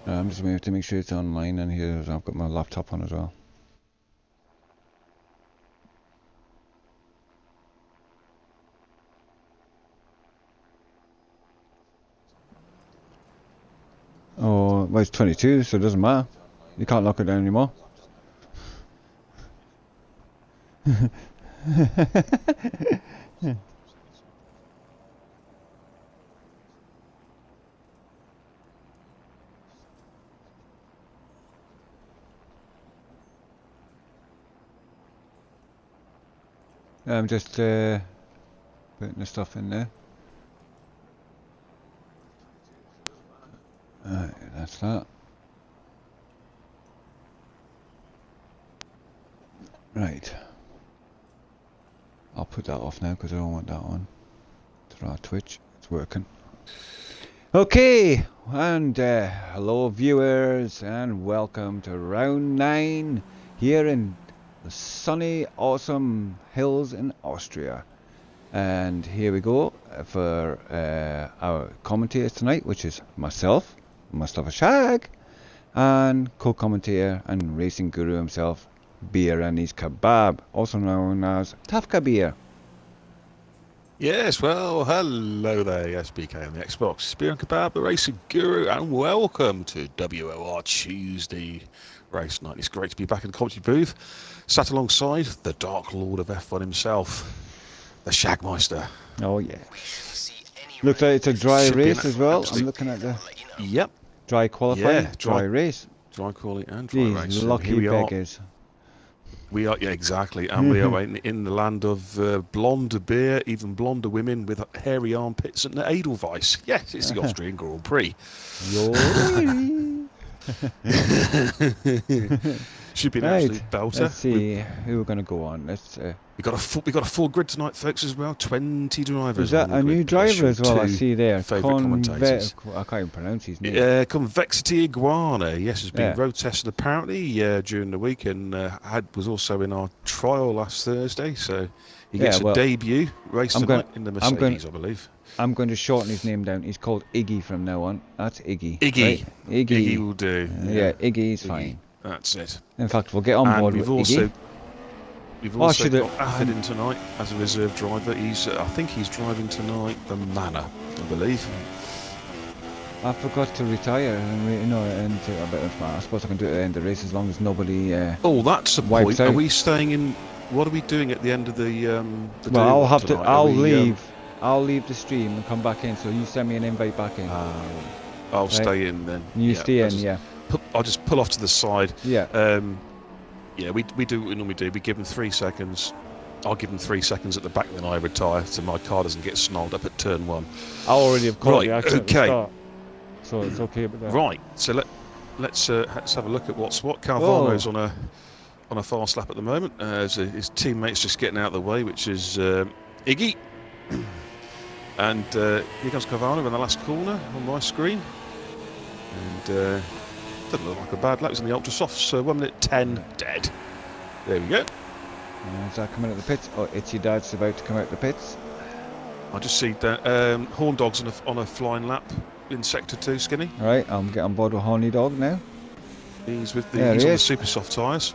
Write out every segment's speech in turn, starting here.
I'm just waiting to make sure it's online, and here I've got my laptop on as well. Oh, well, it's 22, so it doesn't matter. You can't lock it down anymore. I'm just putting the stuff in there. Alright, that's that. Right. I'll put that off now because I don't want that on. Through our Twitch. It's working. Okay, and hello viewers, and welcome to round 9 here in the sunny, awesome hills in Austria. And here we go for our commentators tonight, which is myself, Mustafashag, and co-commentator and racing guru himself, Beer and his Kebab, also known as TAFKA Beer. Yes, well, hello there, SBK on the Xbox, Beer and Kebab, the racing guru, and welcome to WOR Tuesday race night. It's great to be back in the commentary booth, sat alongside the Dark Lord of F1 himself, the Shagmeister. Oh yeah. Looks like it's a dry race as well. I'm looking at the dry qualifying, yeah, dry race. Dry quality and dry race. These lucky beggars. We are, yeah, exactly, and we are in the land of blonde beer, even blonder women with hairy armpits and Edelweiss. Yes, it's the Austrian Grand Prix. Should be an absolute belter. Let's see who we're going to go on. Let's. We got a full grid tonight, folks, as well. 20 drivers. Is that a new driver as well? I see there. Favourite commentators. I can't even pronounce his name. Convexity Iguana. Yes, has been road tested apparently during the week, and was also in our trial last Thursday. So he gets a debut race tonight in the Mercedes, I believe. I'm going to shorten his name down. He's called Iggy from now on. That's Iggy. Iggy. Right? Iggy will do. Yeah, Iggy's fine. That's it. In fact, we'll get on board with Iggy. We've also got Afford in tonight as a reserve driver. I think he's driving tonight the Manor, I believe. I forgot to retire, and I suppose I can do it at the end of the race as long as nobody. That's a point. Are we staying in? What are we doing at the end of the? Well, I'll leave the stream and come back in. So you send me an invite back in. I'll stay in then. You stay in, yeah. I'll just pull off to the side. Yeah. Yeah, we do what we normally do. We give them 3 seconds. I'll give them 3 seconds at the back, then I retire, so my car doesn't get snarled up at turn 1. I already have caught the accident at the Okay. start, so it's okay with that. Right. So let's have a look at what's what. Calvano's on a fast lap at the moment. His teammate's just getting out of the way, which is Iggy. And here comes Calvano in the last corner on my screen. And doesn't look like a bad lap. It's in the ultra softs, so 1 minute 10 dead. There we go. Is that coming out the pits? Oh, Itchy Dad's about to come out the pits. I just see that Horn Dog's on a flying lap in sector 2, Skinny. All right, I'll get on board with Horny Dog now. He's on the super soft tyres.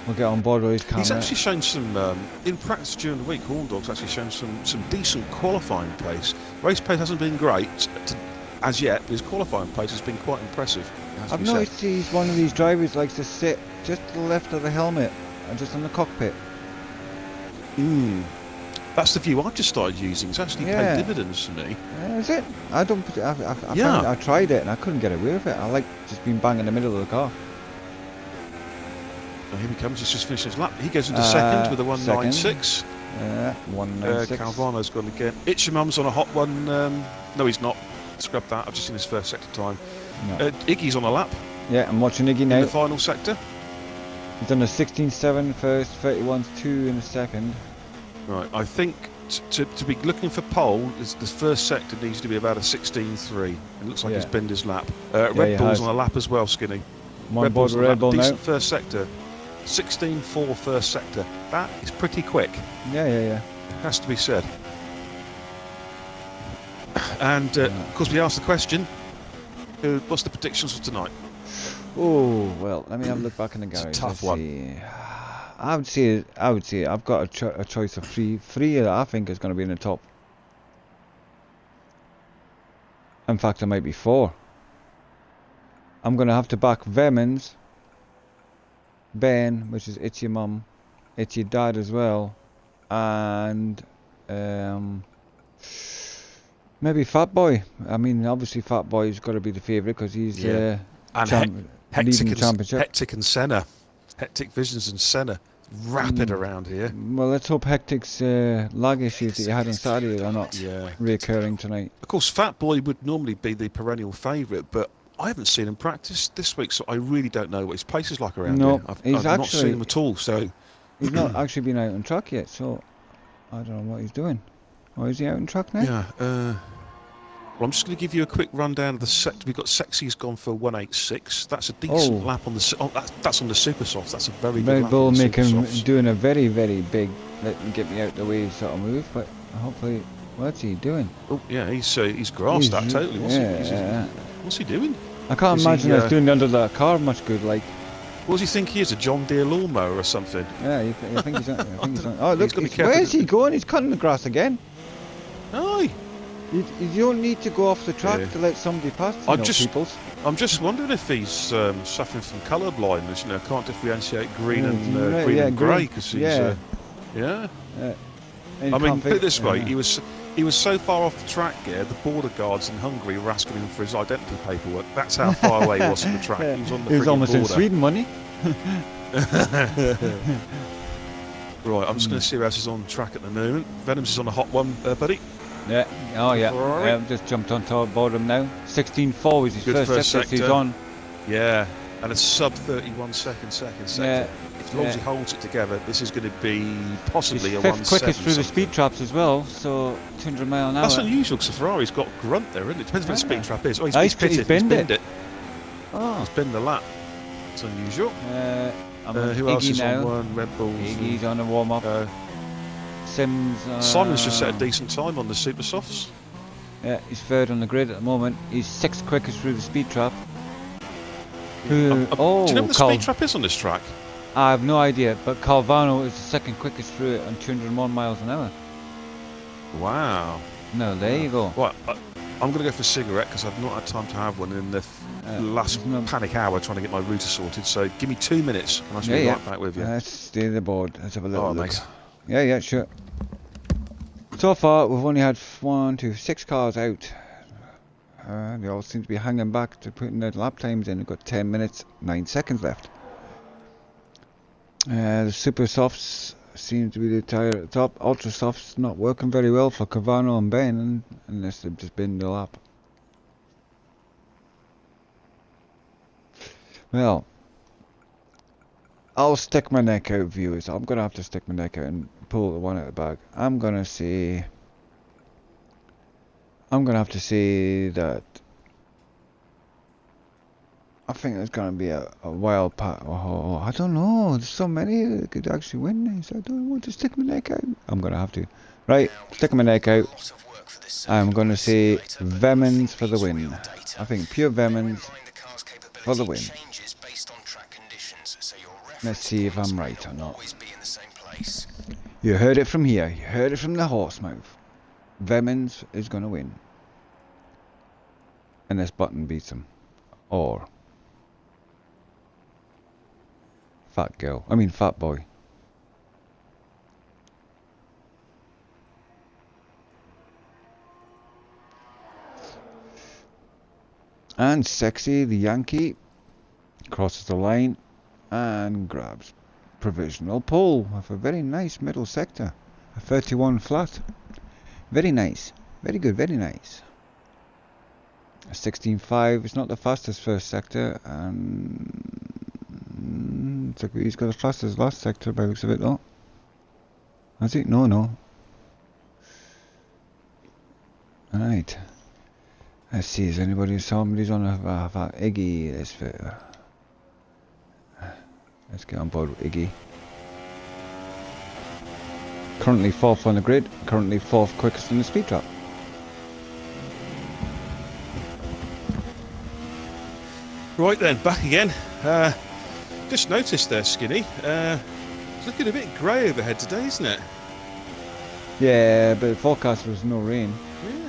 We'll get on board with his camera. He's actually shown some, in practice during the week, Horn Dog's actually shown some decent qualifying pace. Race pace hasn't been great as yet, but his qualifying pace has been quite impressive. I've noticed he's one of these drivers likes to sit just to the left of the helmet and just in the cockpit. That's the view I've just started using. It's actually paid dividends to me. Is it? I don't. I tried it and I couldn't get away with it. I like just being bang in the middle of the car. Oh, here he comes. He's just finished his lap. He goes into second with a 196. 196. Calvano's gone again. Itchamum's on a hot one. No, he's not. Scrub that. I've just seen his first sector time. No. Iggy's on a lap. Yeah, I'm watching Iggy now. In the final sector. He's done a 16.7 first, 31.2 in the second. Right, I think to be looking for pole, the first sector needs to be about a 16.3. It looks like he's bent his lap. Red Bull's on a lap as well, Skinny. Red Bull's on a lap. Decent first sector. 16.4 first sector. That is pretty quick. Yeah. Has to be said. And of course, we asked the question: what's the predictions for tonight? Oh well, let me have a look back in the garage. It's a tough Let's one. see. I would say I've got a choice of three. Three I think is going to be in the top. In fact, it might be four. I'm going to have to back Vemans, Ben, which is It's Your Mum, It's Your Dad as well, and maybe Fat Boy. I mean, obviously Fat Boy's got to be the favourite because he's and leading the championship. Hectic and Senna, Hectic Visions and Senna, rapid around here. Well, let's hope Hectic's lag issues that he had on Saturday are not reoccurring tonight. Of course, Fat Boy would normally be the perennial favourite, but I haven't seen him practice this week, so I really don't know what his pace is like around here. I've not seen him at all, so... He's not actually been out on track yet, so I don't know what he's doing. Or is he out on track now? Yeah, well, I'm just going to give you a quick rundown of the sector. We've got Sexy's gone for 186. That's a decent lap on the... that's on the Super Soft. That's a very good lap on the Super Softs. Doing a very, very big let me get me out the way sort of move, but hopefully... What's he doing? Oh, yeah, he's grasped that totally. What's he doing? I can't imagine us doing under that car much good, like. What does he think he is, a John Deere lawnmower or something? Yeah, you think he's on, oh, look, where is he going? He's cutting the grass again. Aye. You don't need to go off the track to let somebody pass. I'm just wondering if he's suffering from colour blindness. You know, can't differentiate green and grey because he's I mean, put it this way: he was so far off the track here, the border guards in Hungary were asking him for his identity paperwork. That's how far away he was from the track. He was on the almost border. In Sweden, wasn't he? Right, I'm just going to see who else is on track at the moment. Venoms is on a hot one, buddy. Yeah, oh yeah. Right. I've just jumped on top of him now. 16.4 is his first sector he's on. Yeah, and a sub 31 second sector. Yeah. As long as he holds it together, this is going to be possibly his a 5th quickest through the speed traps as well, so 200 mile an hour. That's unusual because Ferrari's got grunt there, isn't it? Depends where the speed trap is. Oh, he's pitted. He's binned it. Oh. He's binned the lap. It's unusual. Who else is on one? Red Bulls. Iggy's on a warm up. Sims. Simon's just set a decent time on the Super Softs. Yeah, he's 3rd on the grid at the moment. He's 6th quickest through the speed trap. Do you know what the speed trap is on this track? I have no idea, but Calvano is the 2nd quickest through it on 201 miles an hour. Wow. No, there you go. Right, I'm going to go for a cigarette because I've not had time to have one in the last panic hour trying to get my router sorted. So give me 2 minutes and I shall be right back with you. Let's stay the board. Let's have a little look. Mate. Yeah, sure. So far, we've only had 6 cars out. They all seem to be hanging back to putting their lap times in. We've got 10 minutes, 9 seconds left. The Super Softs seem to be the tire at the top. Ultra Softs not working very well for Cavano and Ben, unless they've just binned the lap. Well, I'll stick my neck out, viewers. I'm going to have to stick my neck out and pull the one out of the bag. I'm going to have to say that I think there's going to be a wild part. Oh, I don't know. There's so many that could actually win this. I don't want to stick my neck out. I'm going to have to. Right, stick my neck out. I'm going to say Vemans for the win. I think pure Vemans for the win. Let's see if I'm right or not. You heard it from here. You heard it from the horse mouth. Vemans is going to win. Unless Button beats him. Or Fat Boy. And Sexy, the Yankee, crosses the line and grabs provisional pole with a very nice middle sector. A 31 flat. Very nice. Very good, very nice. A 16.5 is not the fastest first sector, and he's got the fastest last sector by the looks of it though. Has he? No. Alright. Let's see, is somebody's on a Iggy? Let's get on board with Iggy. Currently 4th on the grid, currently 4th quickest in the speed trap. Right then, back again. Just noticed there, Skinny. It's looking a bit grey overhead today, isn't it? Yeah, but the forecast was no rain.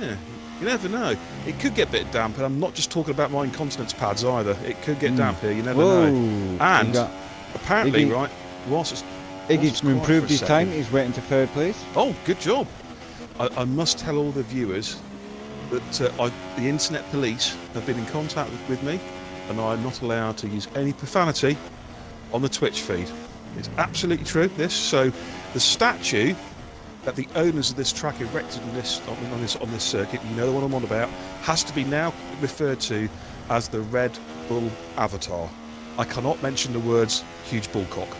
Yeah, you never know. It could get a bit damp, and I'm not just talking about my incontinence pads either. It could get damp here, you never know. And apparently, Iggy, right, whilst Iggy's improved his time. He's waiting to third place. Oh, good job. I must tell all the viewers that the internet police have been in contact with me, and I'm not allowed to use any profanity on the Twitch feed. It's absolutely true, this. So the statue that the owners of this track erected on this circuit, you know the one I'm on about, has to be now referred to as the Red Bull Avatar. I cannot mention the words huge bullcock.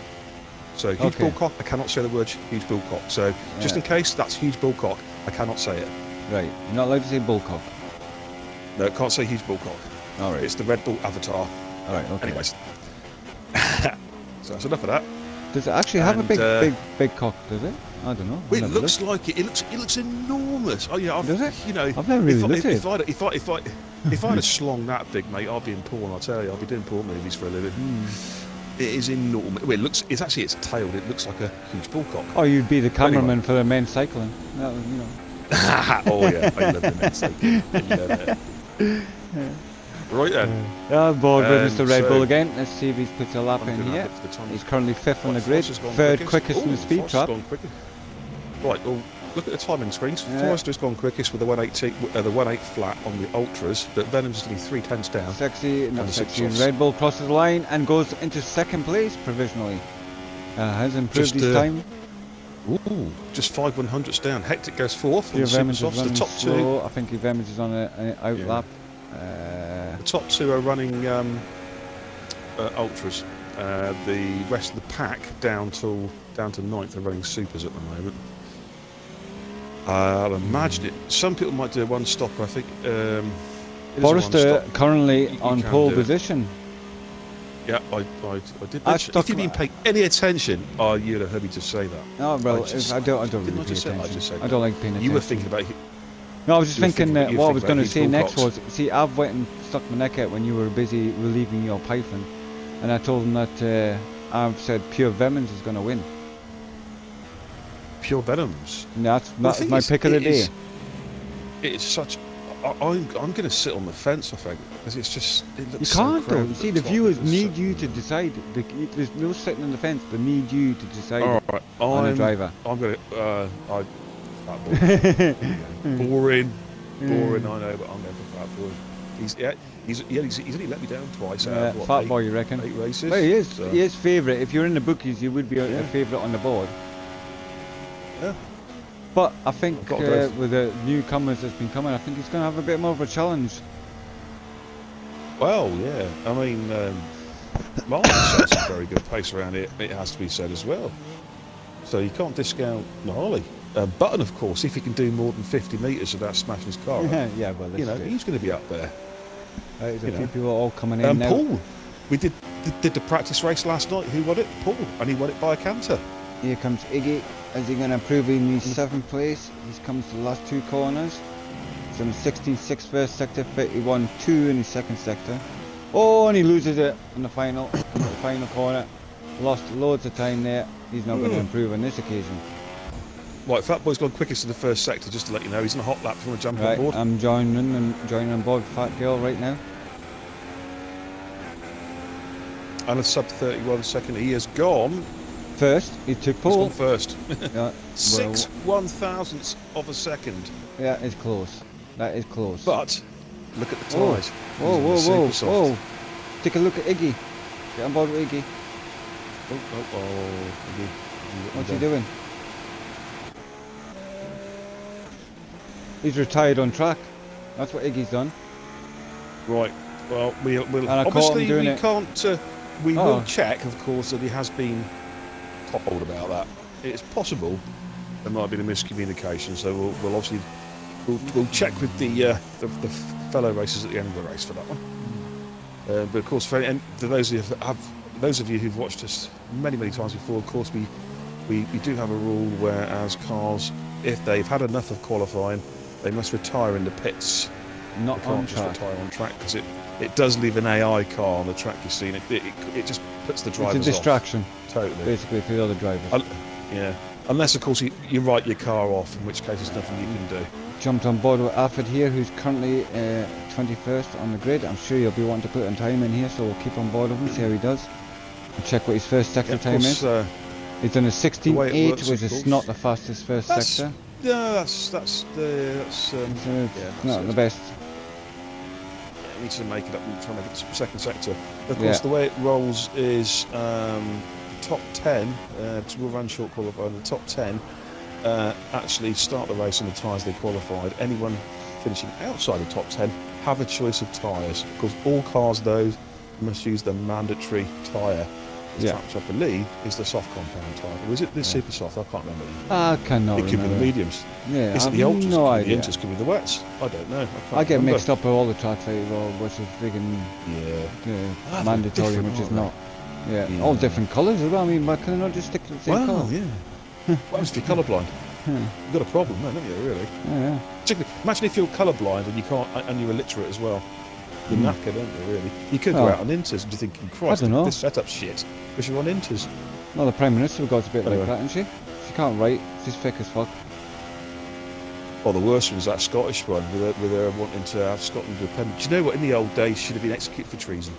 So huge bullcock, I cannot say the words huge bullcock. So just in case, that's huge bullcock. I cannot say it. Right, you're not allowed to say bullcock. No, can't say huge bullcock. All right. It's the Red Bull Avatar. All right, okay. Anyways. So that's enough of that. Does it actually have a big cock, does it? I don't know. Well, it looks like it. It looks enormous. Oh yeah, does it? You know, I've never really looked at it. If I'd have slong that big, mate, I'd be in porn. I'll tell you, I'll be doing porn movies for a living. It is enormous. Well, it's tailed. It looks like a huge bullcock. Oh, you'd be the cameraman for the men's cycling. That was, you know. Oh yeah, I love the men's cycling. I love it. Right then. I'm bored with Mr. Red Bull again. Let's see if he's put a lap in here. He's currently 5th on the grid, 3rd quickest in the speed trap. Right, well, look at the timing screens. Forrester's gone quickest with the 1.8 flat on the Ultras, but Venom's only 3/10 down. Not sexy. Red Bull crosses the line and goes into 2nd place provisionally. Has improved his time. Ooh, just 5/100ths down. Hectic goes 4th. The top two. I think Evans is on an out lap. The top two are running Ultras. The rest of the pack down to 9th are running Supers at the moment. I'll imagine it. Some people might do a one stopper. I think. Forrester currently on pole position. Yeah, I did. If you've been paying any attention, you'd have heard me just say that. Oh well, I don't really pay attention. I don't like paying attention. You were thinking about. No, I was just thinking that what I was going to say next was, see, I've went and stuck my neck out when you were busy relieving your python, and I told him that I've said Pure Vemons is going to win. Pure Venoms? That's my pick of the day. It's such... I'm going to sit on the fence, I think, because it's just... It looks you can't, so though. You see, the viewers need you to decide. There's no sitting on the fence. They need you to decide on the driver. I'm going to... boring, I know, but I'm going for Fat Boy. He's only let me down twice out of, Fat Boy, you reckon? 8 races. Well, he is favourite. If you're in the bookies, you would be a favourite on the board. Yeah. But I think with the newcomers that's been coming, I think he's going to have a bit more of a challenge. Well, yeah. I mean, Martin sets a very good pace around it. It has to be said as well. So you can't discount Gnarly. Button, of course, if he can do more than 50 metres without smashing his car up. Yeah, well, he's going to be up there. There's a few people all coming in now. Paul, we did the practice race last night. Who won it? Paul, and he won it by a canter. Here comes Iggy. Is he going to improve in his 7th place? He's come to the last 2 corners. He's on 16.6 first sector, 31.2 in his 2nd sector. Oh, and he loses it in the final corner. Lost loads of time there. He's not going to improve on this occasion. Right, Fat Boy's gone quickest in the 1st sector, just to let you know. He's in a hot lap from a jump on board. I'm joining on board Fat Girl right now. And a sub 31 second. He has gone first. He took pole. He's gone first. 6/1000ths of a second. Yeah, it's close. That is close. But look at the tyres. Whoa! Take a look at Iggy. Get on board with Iggy. Iggy. What's he doing? He's retired on track. That's what Iggy's done. Right. Well, we'll obviously we can't. We will check, of course, that he has been told about that. It's possible there might have been a miscommunication. So we'll obviously we'll check with the fellow racers at the end of the race for that one. But of course, for those of you who've watched us many times before, of course we do have a rule where, as cars, if they've had enough of qualifying, they must retire in the pits Not They on can't just track. retire on track because it does leave an AI car on the track. You've seen it. It just puts the drivers It's a distraction, off. Totally. basically, for the other drivers. Yeah. Unless, of course, you write your car off, in which case there's nothing you can do. Jumped on board with Alfred here, who's currently 21st on the grid. I'm sure you'll be wanting to put in time in here, so we'll keep on board with him, see how he does. And check what his first sector time is. He's done a 16.8, which is not the fastest first sector. No, that's not the best. Yeah, we need to make it up and try and make it second sector. Of course, the way it rolls is top 10, we'll run short qualifying. The top 10 actually start the race on the tyres they qualified. Anyone finishing outside the top 10 have a choice of tyres. Of course, all cars, though, must use the mandatory tyre. Which I believe is the soft compound tyre. Or is it the super soft? I can't remember. I cannot remember. It could be the mediums. Yeah, is it the ultras? No idea. The inters could be the wets. I don't know. I get mixed up with all the tracks I roll, which is friggin' mandatory, which is not. Yeah, all different colours as well. I mean, why can I not just stick to the same colour? Yeah. Well, if you're colourblind, you've got a problem, haven't you? Really? Yeah. Particularly, imagine if you're colourblind and you can't, and you're illiterate as well. You're knackered, aren't you? Really? You could go out on inters and you're thinking, Christ, this setup's shit. Because you're on inters. Well, the Prime Minister got a bit like that, isn't she? She can't write. She's thick as fuck. Well, the worst was that Scottish one with her wanting to have Scotland independent. Do you know what? In the old days, she'd have been executed for treason.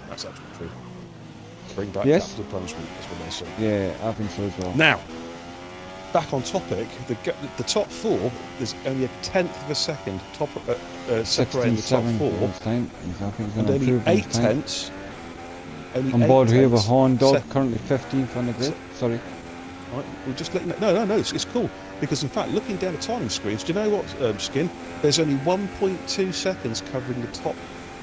That's actually true. Bring back capital punishment, that's what they say. Yeah, I think so as well. Now, back on topic, the top four, there's only a tenth of a second separating the top four. And only 8 tenths. On board here with Horn Dog, currently 15th on the grid. Sorry. Right, we'll just let you know. No, it's cool. Because in fact, looking down the timing screens, do you know what, Skin? There's only 1.2 seconds covering the top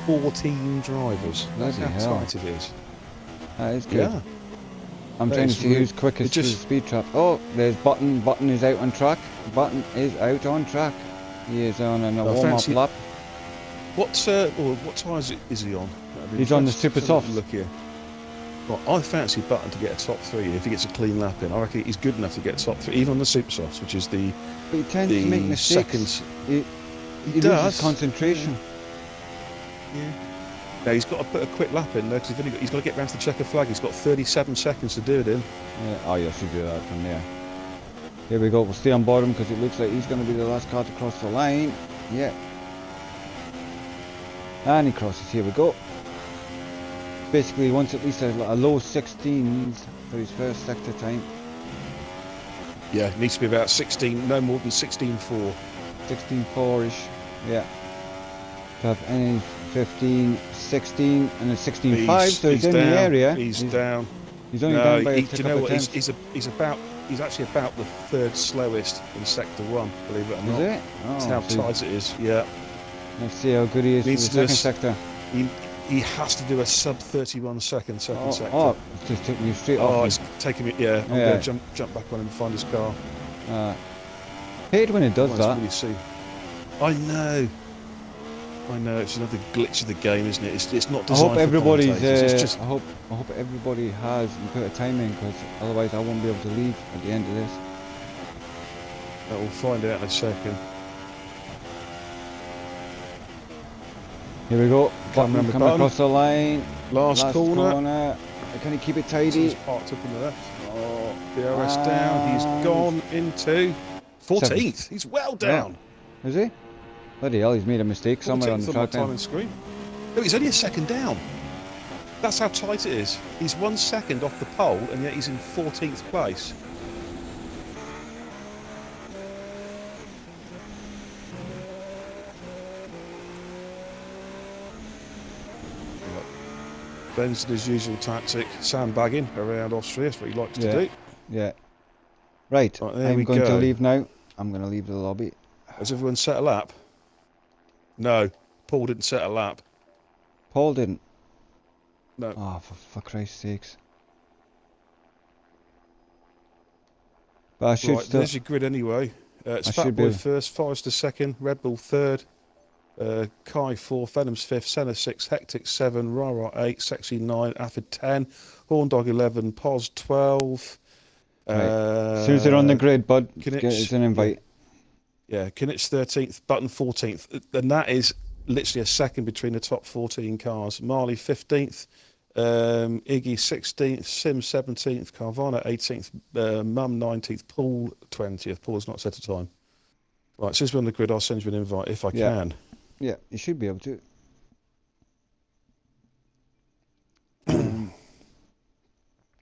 14 drivers. That's how tight it is. That is good. Yeah. I'm trying to see who's quickest to the speed trap. Oh, there's Button. Button is out on track. Button is out on track. He is on a warm-up lap. What tyres is he on? He's on the super soft. Look here. Well, I fancy Button to get a top 3 if he gets a clean lap in. I reckon he's good enough to get a top 3, even on the super softs, which is the. But he tends to make mistakes. He loses concentration. Yeah. Now he's got to put a quick lap in there because he's got to get round to the checker flag. He's got 37 seconds to do it in. Yeah. Oh, yes, you do that from there. Here we go. We'll stay on board him because it looks like he's going to be the last car to cross the line. Yeah. And he crosses. Here we go. Basically, he wants at least a low 16s for his first sector time. Yeah, it needs to be about 16, no more than 16.4. 16.4-ish. Yeah. To have any 15, 16, and a 16.5, so he's in the area. He's down. He's only down by a do you know what? He's actually about the third slowest in sector 1. Believe it or not. Is it? Oh, that's how tight it is. Yeah. Let's see how good he is for the second sector. He has to do a sub 31 second sector. Oh, just took me straight off. Oh, it's taking me. Yeah, I'm going to jump back on him and find his car. Hate when it does that. Really see. I know. It's another glitch of the game, isn't it? It's not designed. I hope everybody's. I hope everybody has put a time in, because otherwise I won't be able to leave at the end of this. We'll find out in a second. Here we go. Coming across the line. Last corner. Can he keep it tidy? He's parked up on the left. Oh, DRS down. He's gone into 14th. He's well down. Oh. Is he? Bloody hell, he's made a mistake somewhere on the track then. Screen. No, he's only a second down. That's how tight it is. He's 1 second off the pole, and yet he's in 14th place. Ben's his usual tactic, sandbagging around Austria. That's what he likes to do. Yeah. Right, I'm going to leave now. I'm going to leave the lobby. Has everyone set a lap? No, Paul didn't set a lap. Paul didn't? No. Oh, for Christ's sakes. But I should still... There's your grid anyway. It's Fatboy first, Forrester second, Red Bull third, Kai 4th, Venom's 5th, Senna 6, Hectic 7, Rara 8, Sexy 9, Affid 10, Horn Dog 11, Pos 12. Right. As soon as they're on the grid, bud, it's an invite. Yeah, Kinich 13th, Button 14th. And that is literally a second between the top 14 cars. Marley 15th, Iggy 16th, Sim 17th, Carvana 18th, Mum 19th, Paul 20th. Paul's not set a time. Right, since we're on the grid, I'll send you an invite if I can. Yeah, you should be able to.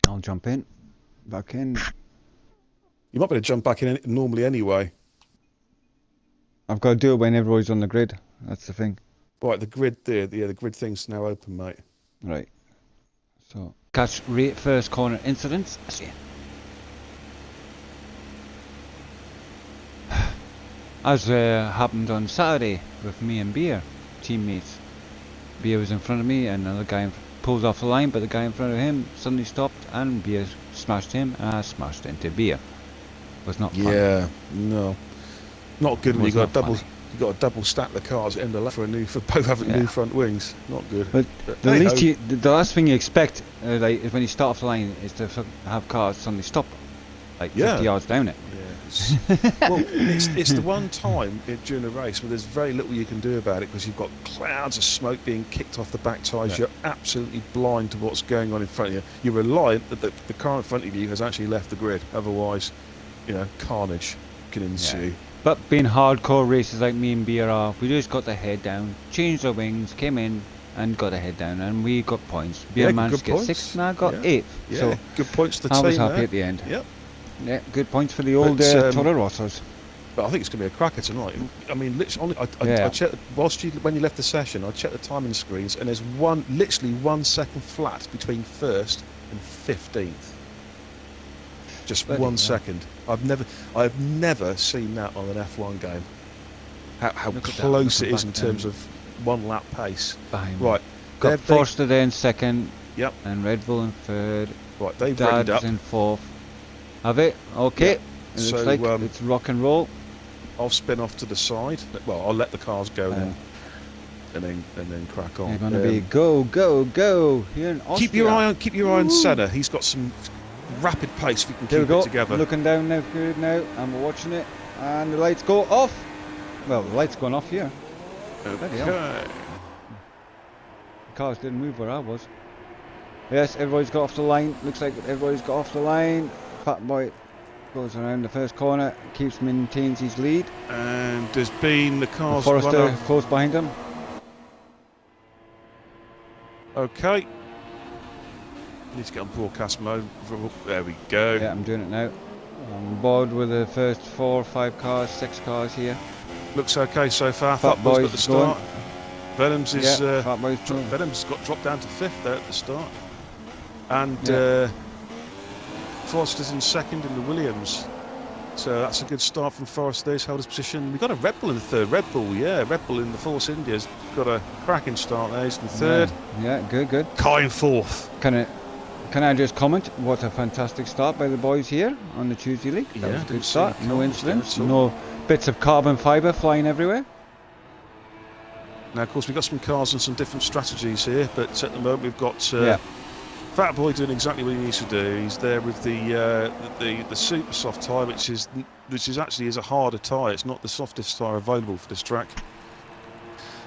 I'll jump in, back in. You might better jump back in normally anyway. I've got to do it when everybody's on the grid. That's the thing. Right, the grid there. Yeah, the grid thing's now open, mate. Right. So, catch rate first corner incidents. As happened on Saturday with me and Beer, teammates. Beer was in front of me and another guy pulls off the line, but the guy in front of him suddenly stopped and Beer smashed him and I smashed into Beer. It was not funny. Yeah, no. Not good when you got a double stack the cars end of left for both having new front wings. Not good. But the last thing you expect like is when you start off the line is to have cars suddenly stop like 50 yards down it. Well, it's the one time during a race where there's very little you can do about it because you've got clouds of smoke being kicked off the back tyres. You're absolutely blind to what's going on in front of you. You're reliant that the car in front of you has actually left the grid. Otherwise, carnage can ensue. Yeah. But being hardcore races like me and Beer are, we just got the head down, changed our wings, came in and got the head down, and we got points. Beer managed to get 6th and I got 8th. Yeah, so good points to the team. I was happy there at the end. Yep. Yeah, good points for the old Toro Rossos. But I think it's going to be a cracker tonight. I mean, literally, I checked when you left the session. I checked the timing screens, and there's literally 1 second flat between 1st and 15th. Just 1 second. I've never seen that on an F1 game. How close it is in terms of 1 lap pace. Right, got Forster there in 2nd. Yep. And Red Bull in 3rd. Right, they've readied up. in 4th. Have it? Okay. Yep. It looks like it's rock and roll. I'll spin off to the side. Well, I'll let the cars go and then crack on. You're going to be go here in Austria. Keep your eye on Senna. He's got some rapid pace if you can keep it together. Looking down now, good now, and we're watching it, and the lights go off. Well, the lights gone off here. Okay. The cars didn't move where I was. Yes, everybody's got off the line. Looks like everybody's got off the line. Fat Boy goes around the first corner, maintains his lead. And there's been the cars. Forrester close behind him. Okay. Need to get on broadcast mode. There we go. Yeah, I'm doing it now. I'm on board with the first 4 or 5 cars, 6 cars here. Looks okay so far. Fat Boy's got the start. Venom's is Venom's got dropped down to 5th there at the start. And Forster's in 2nd in the Williams. So that's a good start from Forster. He's held his position. We've got a Red Bull in the 3rd. Red Bull in the Force India's got a cracking start there. He's in the 3rd. Yeah, good. Kai in 4th. Can I just comment? What a fantastic start by the boys here on the Tuesday League. That was a good start. No incidents, no bits of carbon fibre flying everywhere. Now, of course, we've got some cars and some different strategies here, but at the moment we've got Fat Boy doing exactly what he needs to do. He's there with the super soft tyre, which is actually a harder tyre. It's not the softest tyre available for this track.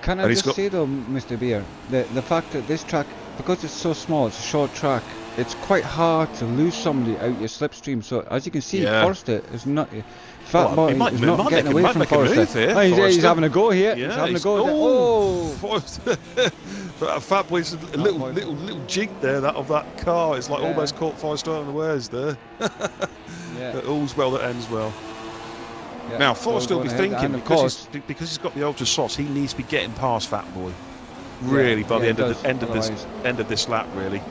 Can I just say though, Mr. Beer, the fact that this track, because it's so small, it's a short track, it's quite hard to lose somebody out your slipstream. So as you can see, Forster is not. Fat Boy is not getting away from Forster. He's having a go here. Yeah, he's having a go. Forster. But Fat Boy's a little jig there of that car. It's like almost caught Forster unawares there. But all's well that ends well. Yeah, now Forster will be thinking because he's got the ultra softs, he needs to be getting past Fat Boy. Really, by the end of this lap, really.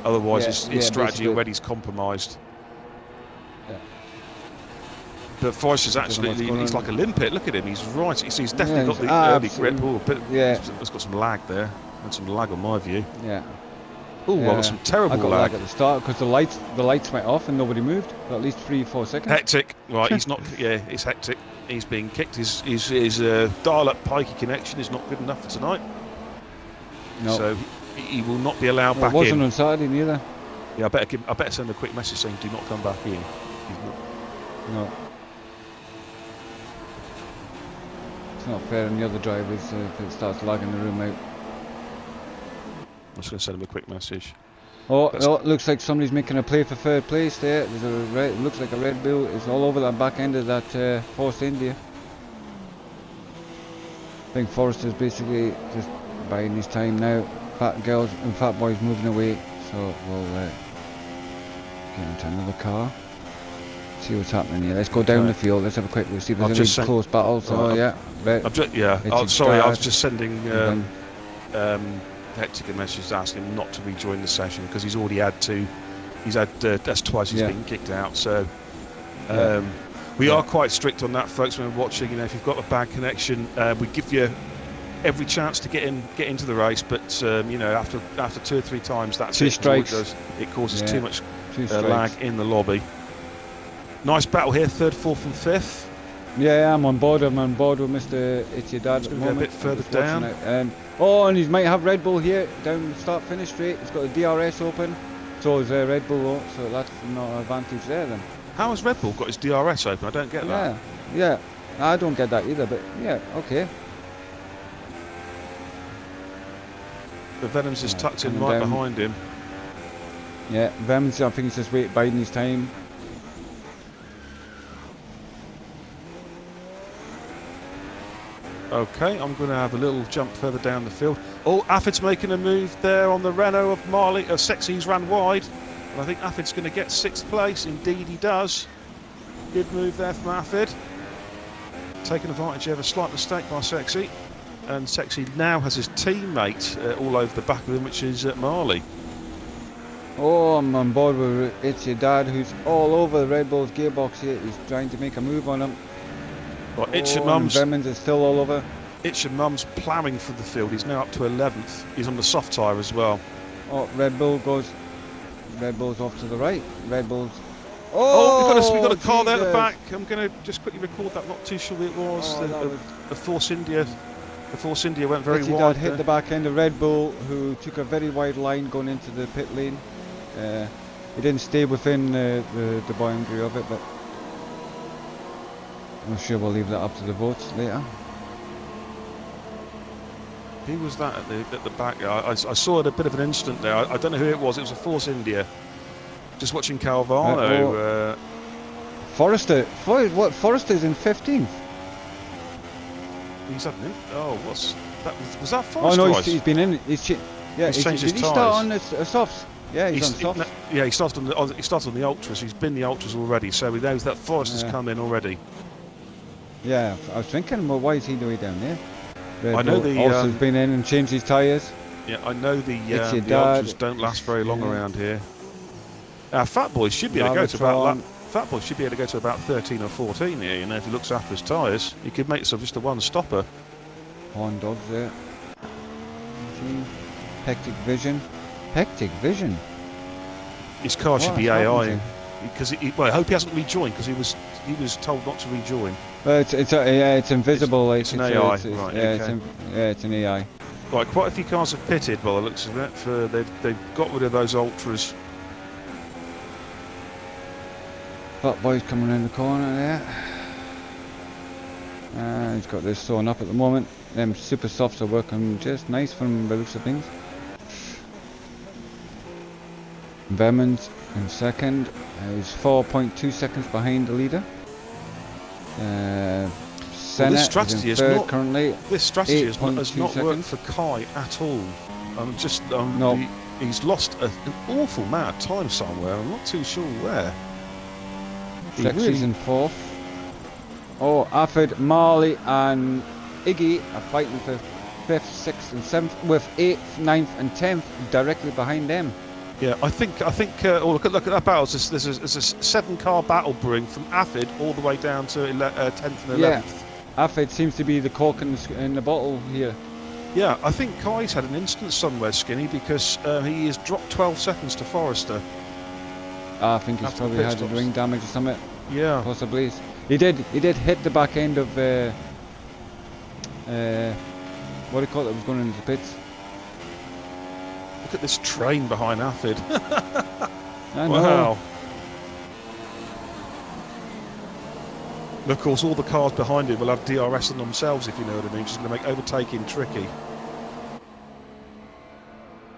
Otherwise, his strategy already is compromised. Yeah. But Forster's he's like a limpet. Look at him, he's right. He's definitely got the early grip. It's got some lag there, and some lag on my view. Yeah. Oh, well, got some terrible lag at the start because the lights went off and nobody moved for at least 3-4 seconds. Hectic, right? He's not. It's hectic. He's being kicked. His dial-up pikey connection is not good enough for tonight. No. So he will not be allowed back in. It wasn't on Saturday neither. Yeah, I better send a quick message saying do not come back in. No. It's not fair on the other drivers if it starts lagging the room out. I'm just going to send him a quick message. Oh, it looks like somebody's making a play for third place there. There's a red, it looks like a Red Bull is all over that back end of that Force India. I think Forrester's basically just buying his time now. Fat girls and fat boys moving away, so we'll get into another car. See what's happening here. Let's go down the field. Let's have a quick look. See if there's any close battles. Oh yeah. Sorry, I was just sending Hector a message asking him not to rejoin the session because he's already had to. That's twice he's been kicked out. So we are quite strict on that, folks. When we're watching, you know, if you've got a bad connection, we give you every chance to get into the race. But you know, after 2 or 3 times, that's two strikes. It causes too much lag in the lobby. Nice battle here, 3rd, 4th and 5th. Yeah, I'm on board with Mr. It's Your Dad at the moment. A bit further down. And he might have Red Bull here down the start-finish straight. He's got the DRS open. So is Red Bull, so that's not an advantage there then. How has Red Bull got his DRS open? I don't get that. Yeah, I don't get that either, but yeah, okay. The Venom's is tucked in right behind him. Yeah, Venom's, I think he's just biding his time. Okay, I'm going to have a little jump further down the field. Oh, Affid's making a move there on the Renault of Marley. Sexy's ran wide. And I think Affid's going to get 6th place. Indeed he does. Good move there from Affid. Taking advantage of a slight mistake by Sexy. And Sexy now has his teammate all over the back of him, which is Marley. Oh, I'm on board with It's Your Dad, who's all over the Red Bull's gearbox here. He's trying to make a move on him. Well, It's Your Mum's is still all over. It's Your Mum's ploughing for the field. He's now up to 11th. He's on the soft tyre as well. Oh, Red Bull's off to the right. Red Bull's. We've got a car there at the back. I'm going to just quickly record that. Not too sure who it was. The Force India. The Force India went very wide. Hit the back end of Red Bull, who took a very wide line going into the pit lane. He didn't stay within the boundary of it, but I'm sure we'll leave that up to the votes later. Who was that at the back? I saw a bit of an incident there. I don't know who it was. It was a Force India. Just watching Calvano. Forrester. Forrester's in 15th. He's up in. Oh, was that Forrester? Oh no, he's been in. He's changed his tyres. Did he start on the softs? Yeah, he's on softs. He started on the ultras. He's been the ultras already, so he knows that Forrester's come in already. Yeah, I was thinking, well, why is he doing down there? I know the Ultra's been in and changed his tyres. Yeah, I know the ultras don't last very long around here. Fat Boy should be able to go to about Fat Boy should be able to go to about 13 or 14 here. You know, if he looks after his tyres, he could make himself just a one-stopper. Horn dogs there. Hectic Vision. Hectic Vision. His car should be AI. Because I hope he hasn't rejoined because he was told not to rejoin. Well, it's invisible. It's an AI, right? It's an AI. Right, quite a few cars have pitted by the looks of it. They've got rid of those ultras. Fat Boy's coming around the corner there. He's got this sewn up at the moment. Them super softs are working just nice from the looks of things. Vermon's in second. He's 4.2 seconds behind the leader. Senna this strategy is in third currently. This strategy has not worked for Kai at all. No. He's lost an awful amount of time somewhere. I'm not too sure where. Sexy's in fourth. Oh, Affid, Marley and Iggy are fighting for 5th, 6th and 7th with 8th, 9th and 10th directly behind them. Yeah, I think. Look at that battle. There's a 7-car battle brewing from Affid all the way down to 10th and 11th. Yeah, Affid seems to be the cork in the bottle here. Yeah, I think Kai's had an instance somewhere, Skinny, because he has dropped 12 seconds to Forrester. I think he's probably had a ring damage or something. Yeah, possibly. He did hit the back end of what do you call it? It was going into the pits. Look at this train behind Affid. I know. Wow. Of course, all the cars behind him will have DRS on themselves, if you know what I mean, which is going to make overtaking tricky.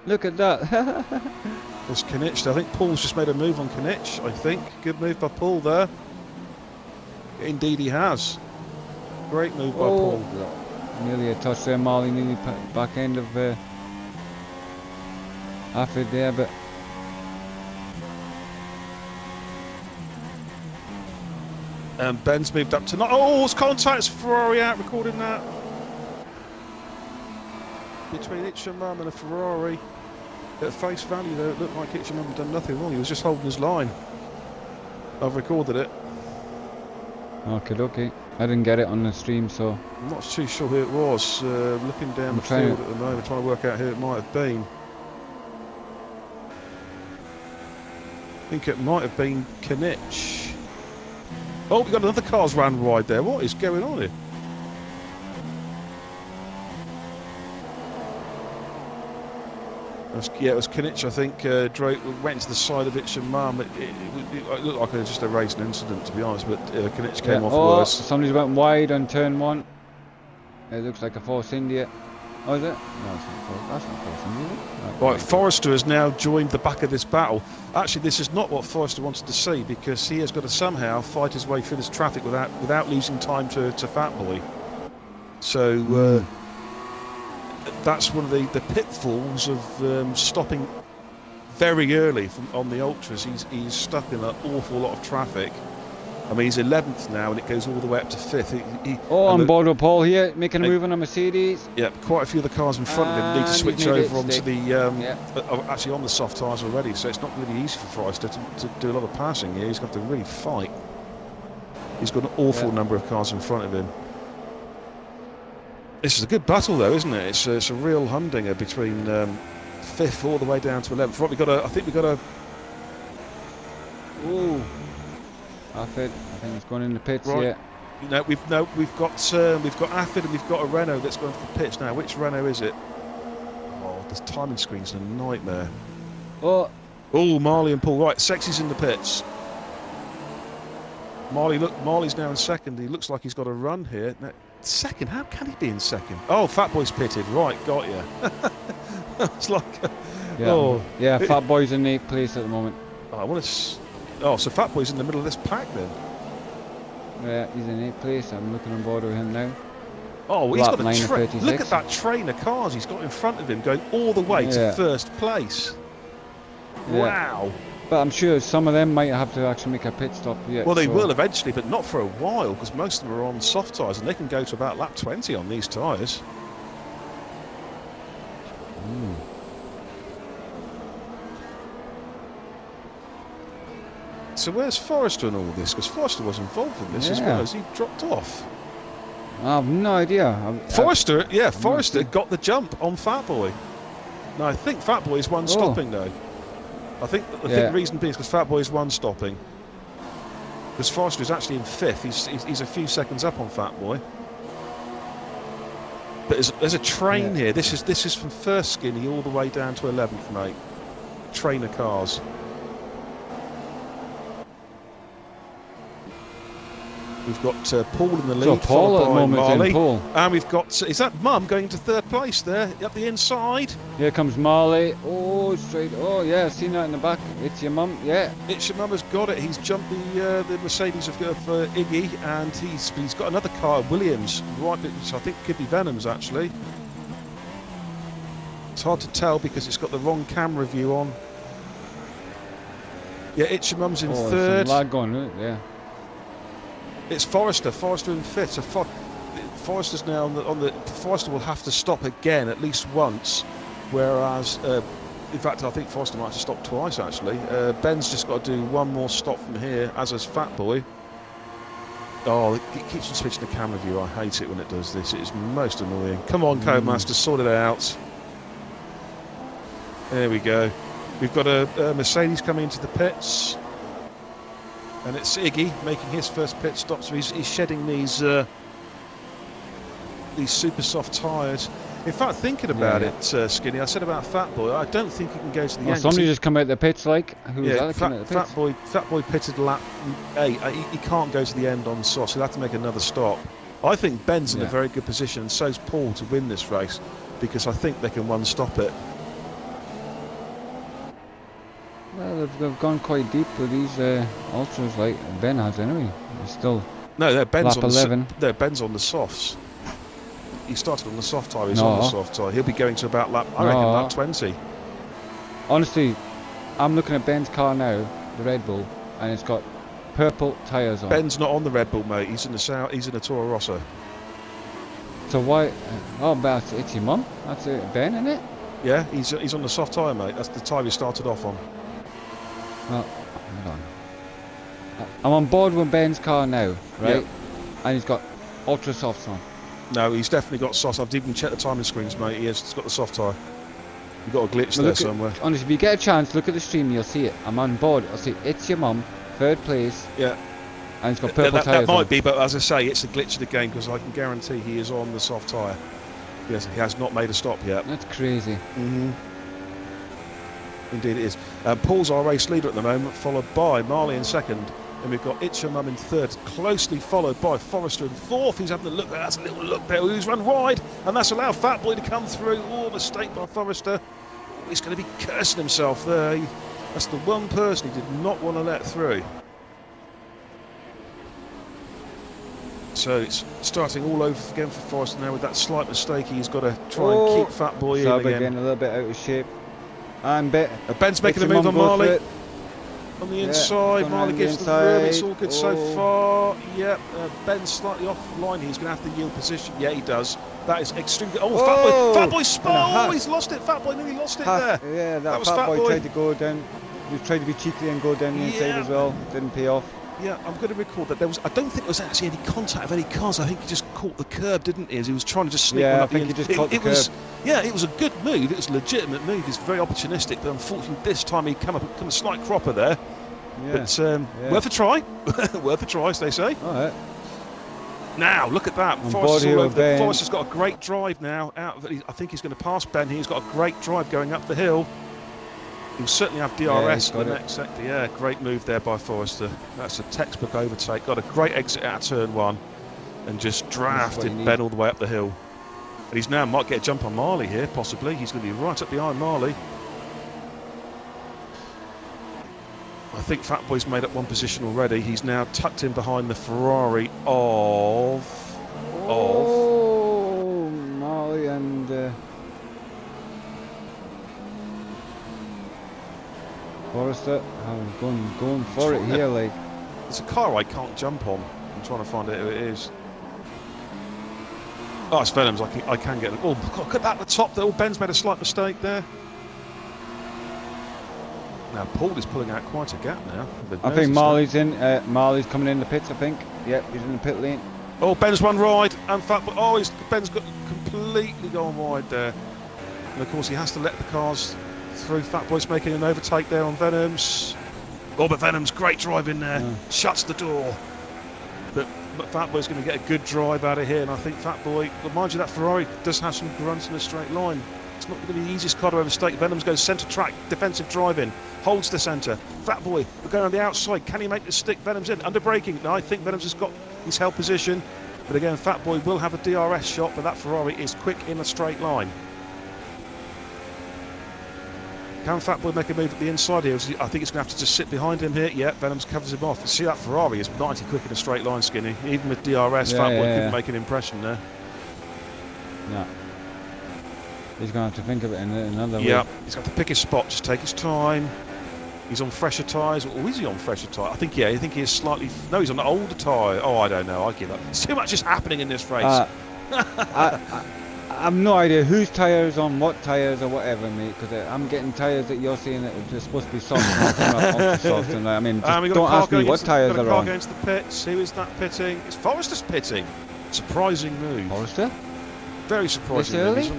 Look at that. There's Knich. I think Paul's just made a move on Knich, I think. Good move by Paul there. Indeed he has. Great move by Paul. Nearly a touch there, Molly. Nearly back end of Affid there, but... And Ben's moved up to... Oh, it's contact. Ferrari out recording that. Between Itchamum and a Ferrari. At face value, though, it looked like Itchamum had done nothing wrong. He was just holding his line. I've recorded it. Okay. I didn't get it on the stream, so... I'm not too sure who it was. Looking down the field at the moment, trying to work out who it might have been. I think it might have been Knich. Oh, we've got another car's ran wide there. What is going on here? It was Knich, I think, went into the side of Itchamum. It looked like just a racing incident, to be honest, but Knich came off worse. Somebody's went wide on turn 1. It looks like a Force India. Oh, is it? No, it's not. That's not Force India, is it? Right, Forrester has now joined the back of this battle. Actually, this is not what Forrester wanted to see, because he has got to somehow fight his way through this traffic without losing time to Fatboy. So... that's one of the pitfalls of stopping very early on the ultras. He's stuck in an awful lot of traffic. I mean, he's 11th now, and it goes all the way up to 5th. On board with Paul here, making a move on a Mercedes. Yeah, quite a few of the cars in front of him need to switch over onto the... actually on the soft tyres already, so it's not really easy for Forrester to do a lot of passing here. He's got to really fight. He's got an awful number of cars in front of him. This is a good battle, though, isn't it? It's a real humdinger between 5th all the way down to 11th. Right, I think we got a. Ooh, I think it's going in the pits. Right. Yeah. We've got Affid and we've got a Renault that's going for the pits now. Which Renault is it? Oh, the timing screen's a nightmare. Oh, Marley and Paul. Right, Sexy's in the pits. Marley's now in second. He looks like he's got a run here. Now, second? How can he be in second? Oh, Fatboy's pitted. Right, got you. It's like... Fatboy's in 8th place at the moment. So Fatboy's in the middle of this pack then? Yeah, he's in 8th place. I'm looking on board with him now. Oh, he's got a look at that train of cars he's got in front of him going all the way to first place. Yeah. Wow. But I'm sure some of them might have to actually make a pit stop yet. Well, they will eventually, but not for a while, because most of them are on soft tyres, and they can go to about lap 20 on these tyres. So where's Forrester in all this? Because Forrester was involved in this as well. Has he dropped off? I have no idea. Forrester got the jump on Fatboy. No, I think Fatboy's one stopping though. I think the reason being is because Fatboy's one stopping. Because Forrester is actually in 5th. He's a few seconds up on Fatboy. But there's a train here. This is from first skinny all the way down to 11th, mate. Train of cars. We've got Paul in the lead, so Paul at the moment, Marley. Paul. And we've got, is that Mum going to 3rd place there, up the inside? Here comes Marley. Oh, straight. Oh, yeah, I've seen that in the back. It's your mum, yeah. It's your mum has got it. He's jumped the Mercedes of Iggy, and he's got another car, Williams, right, which I think could be Venom's actually. It's hard to tell because it's got the wrong camera view on. Yeah, it's your mum's in 3rd. There's some lag going, isn't it? Yeah. It's Forrester in 5th. So Forrester's now on the. Forrester will have to stop again at least once, whereas in fact I think Forrester might have to stop twice actually. Ben's just got to do one more stop from here, as has Fatboy. Oh, it keeps on switching the camera view. I hate it when it does this. It is most annoying. Come on, Codemaster, sort it out. There we go. We've got a Mercedes coming into the pits. And it's Iggy making his first pit stop, so he's shedding these these super soft tyres. In fact, thinking about it, Skinny, I said about Fat Boy, I don't think he can go to the end. Somebody just come out the pits, like, who was that coming out the pits? Fat Boy pitted lap 8. He can't go to the end on softs. He'll have to make another stop. I think Ben's in a very good position, and so's Paul, to win this race, because I think they can one-stop it. Well, they've gone quite deep with these ultras, like Ben has anyway. He's still Ben's lap on 11. Ben's on the softs. He started on the soft tyre. He's on the soft tyre. He'll be going to about lap 20. Honestly, I'm looking at Ben's car now, the Red Bull, and it's got purple tyres on. Ben's not on the Red Bull, mate. He's in the He's in the Toro Rosso. So why? But it's your mum. That's it, Ben, isn't it? Yeah, he's on the soft tyre, mate. That's the tyre he started off on. Well, hold on. I'm on board with Ben's car now, right? Yep. And he's got ultra softs on. No, he's definitely got soft. I've even checked the timing screens, mate. He's got the soft tyre. You've got a glitch there somewhere. Honestly, if you get a chance, look at the stream, you'll see it. I'm on board. I'll see it's your mum, 3rd place. Yeah. And it's got purple tyres. That might be, but as I say, it's a glitch of the game, because I can guarantee he is on the soft tyre. Yes, he has not made a stop yet. That's crazy. Indeed it is. Paul's our race leader at the moment, followed by Marley in 2nd. And we've got It's Your Mum in 3rd, closely followed by Forrester in 4th. He's having a look there. That's a little look there. He's run wide, and that's allowed Fat Boy to come through. Oh, mistake by Forrester. Oh, he's going to be cursing himself there. That's the one person he did not want to let through. So it's starting all over again for Forrester now with that slight mistake. He's got to try and keep Fat Boy in again. Getting a little bit out of shape. And Ben's making a move on Marley. On the inside, Marley gives the room. It's all good so far. Yep, Ben's slightly offline. He's going to have to yield position. Yeah, he does. That is extremely. Fat Boy spun. He's lost it. Fat Boy nearly lost it there. Yeah, that was Fat Boy tried to go down. He tried to be cheeky and go down the inside as well. Didn't pay off. Yeah, I'm going to record that I don't think there was actually any contact of any cars. I think he just caught the curb, didn't he? As he was trying to just sneak one up. I think he just caught the curb. It was a good move. It was a legitimate move. He's very opportunistic, but unfortunately this time he come a slight cropper there. Yeah. But worth a try. Worth a try, as they say. All right. Now, look at that. Forrester's got a great drive now. I think he's going to pass Ben. He's got a great drive going up the hill. He'll certainly have DRS in the next sector. Yeah, great move there by Forrester. That's a textbook overtake. Got a great exit out of turn 1 and just drafted Ben all the way up the hill. And he's now might get a jump on Marley here, possibly. He's going to be right up behind Marley. I think Fat Boy's made up one position already. He's now tucked in behind the Ferrari of Marley and Forrester. I'm going for it here, like. It's a car I can't jump on. I'm trying to find out who it is. Oh, it's Venom's. I can get it. Oh, God, look at that at the top there. Ben's made a slight mistake there. Now Paul is pulling out quite a gap now. I think Marley's in. Marley's coming in the pits, I think. Yep, he's in the pit lane. Oh, Ben's run wide, and Ben's got completely gone wide there. And of course he has to let the cars through. Fat Boy's making an overtake there on Venom's. Oh, but Venom's great drive in there. Shuts the door. But Fat Boy's going to get a good drive out of here, and I think Fat Boy, well, mind you, that Ferrari does have some grunts in a straight line. It's not going to be the easiest car to overtake. Venom's goes centre track, defensive drive in, holds the centre. Fat Boy, we're going on the outside. Can he make the stick? Venom's in, under braking. No, I think Venom's has got his held position. But again, Fat Boy will have a DRS shot, but that Ferrari is quick in a straight line. Can Fat Boy make a move at the inside here? I think it's going to have to just sit behind him here. Yeah, Venom's covers him off. See, that Ferrari is mighty quick in a straight line, Skinny. Even with DRS, Fat Boy couldn't make an impression there. No. He's going to have to think of it in another way. Yeah, he's got to pick his spot, just take his time. He's on fresher tyres. Or is he on fresher tyres? I think he is slightly... No, he's on an older tyre. Oh, I don't know. I give up. There's too much is happening in this race. I've no idea whose tyres on what tyres or whatever, mate, because I'm getting tyres that you're saying that are supposed to be soft, not soft. And I mean, don't ask me what tyres are on. Going to the pits. Who is that pitting? It's Forrester's pitting. Surprising move. Forrester? Very surprising move.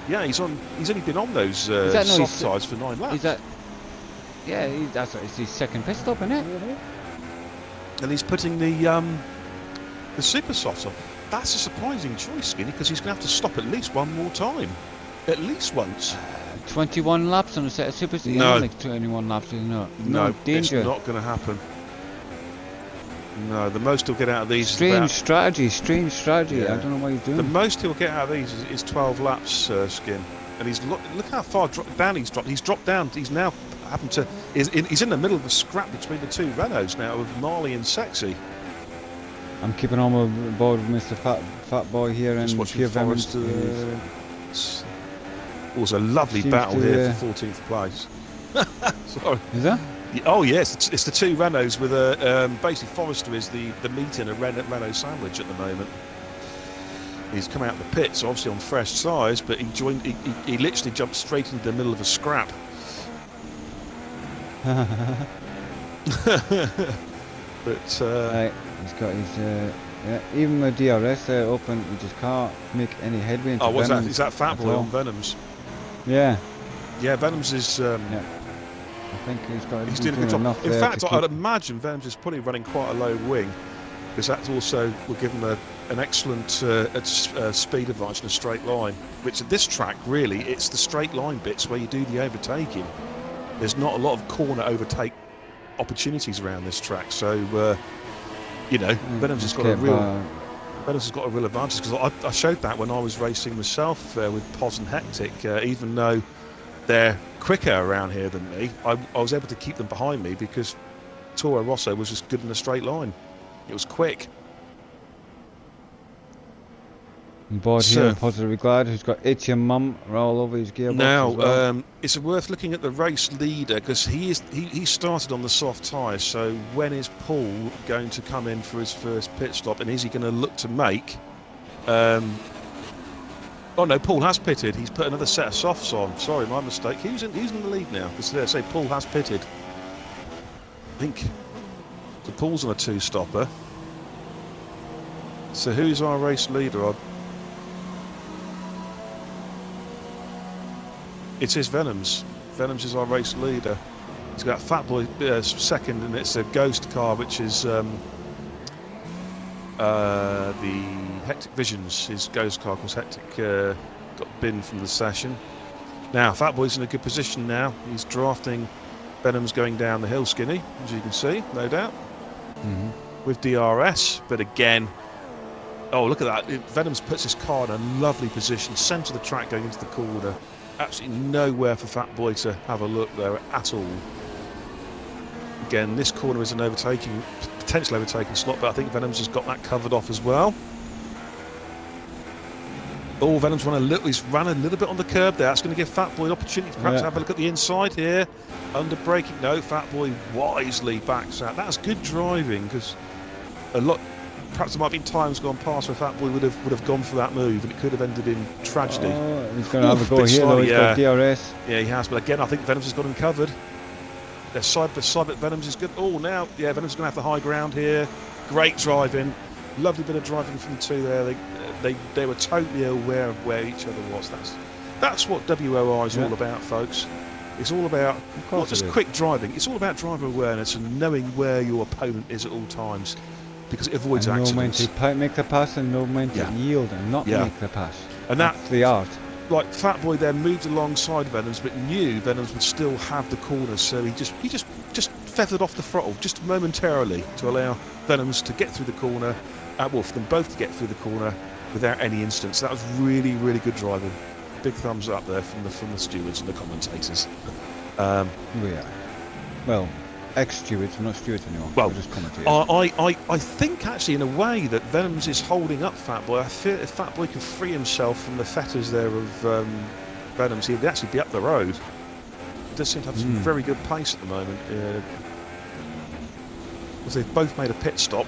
He's only been on those soft tyres for 9 laps. Is that? Yeah, it's his second pit stop, isn't it? And he's putting the super softs on. that's a surprising choice, Skinny, because he's going to have to stop at least one more time. At least once. 21 laps on a set of super speed. No. Like 21 laps, isn't it? No, danger. It's not going to happen. No, the most he'll get out of these strange is strategy. Yeah. I don't know what he's doing. The most he'll get out of these is 12 laps, Skin. And he's look how far down he's dropped. He's dropped down. He's now happened to. He's in the middle of a scrap between the two Renaults now with Marley and Sexy. I'm keeping on with board with Mr. Fat Boy here and watching Forrester. Was a lovely battle here for 14th place. Sorry. Is that? Oh yes, it's the two Renaults with a basically Forrester is the meat in a Renault sandwich at the moment. He's come out of the pits, obviously on fresh tyres, but he literally jumped straight into the middle of a scrap. But right, he's got his even with DRS open, he just can't make any headway into what's Venoms that? Is that Fat Boy on Venoms? Yeah. Yeah, Venoms is. Yeah. I think he's doing a good job. In fact, I'd imagine Venoms is probably running quite a low wing, because that also will give him an excellent speed advantage in a straight line. Which at this track, really, it's the straight line bits where you do the overtaking. There's not a lot of corner overtake opportunities around this track, so Venoms has got a real advantage, because I showed that when I was racing myself with Pos and Hectic. Even though they're quicker around here than me, I was able to keep them behind me because Toro Rosso was just good in a straight line. It was quick. Board here in Positive Glad, who's got itchy mum all over his gearbox. Now, as well. it's worth looking at the race leader, because he started on the soft tyres. So when is Paul going to come in for his first pit stop, and is he going to look to make? Oh no, Paul has pitted. He's put another set of softs on. Sorry, my mistake. He's in the lead now. Because say Paul has pitted. I think so. Paul's on a two-stopper. So who's our race leader? It is Venoms. Venoms is our race leader. He's got Fat Boy second, and it's a ghost car, which is the Hectic Visions. His ghost car, because Hectic got binned from the session. Now, Fat Boy's in a good position now. He's drafting Venoms going down the hill, Skinny, as you can see, no doubt. With DRS, but again, oh, look at that. Venoms puts his car in a lovely position, centre of the track going into the corner. Absolutely nowhere for Fat Boy to have a look there at all. Again, this corner is an potential overtaking slot, but I think Venoms has got that covered off as well. Oh, Venoms he's ran a little bit on the curb there. That's going to give Fat Boy an opportunity to perhaps have a look at the inside here. Under braking, no, Fat Boy wisely backs out. That's good driving, because perhaps there might have been times gone past where Fat Boy would have gone for that move, and it could have ended in tragedy. Oh, he's going to have a go here, though. He's got DRS. Yeah, he has, but again, I think Venoms has got him covered. They're side by side, but Venoms is good. Oh, now, yeah, Venoms is going to have the high ground here. Great driving. Lovely bit of driving from the two there. They were totally aware of where each other was. That's what WOR is all about, folks. It's all about not just quick driving. It's all about driver awareness and knowing where your opponent is at all times, because it avoids accidents. Know when to make the pass and know when to yield and not make the pass. And that's the art. Like Fat Boy there moved alongside Venoms, but knew Venoms would still have the corners, so he just feathered off the throttle just momentarily to allow Venoms to get through the corner. For them both to get through the corner without any incidents. That was really, really good driving. Big thumbs up there from the stewards and the commentators. Well, ex-stewards, we're not stewards anymore. Well, we're just commentators. I think actually in a way that Venoms is holding up Fat Boy. I feel if Fat Boy could free himself from the fetters there of Venoms, he'd actually be up the road. He does seem to have some very good pace at the moment. Because they've both made a pit stop.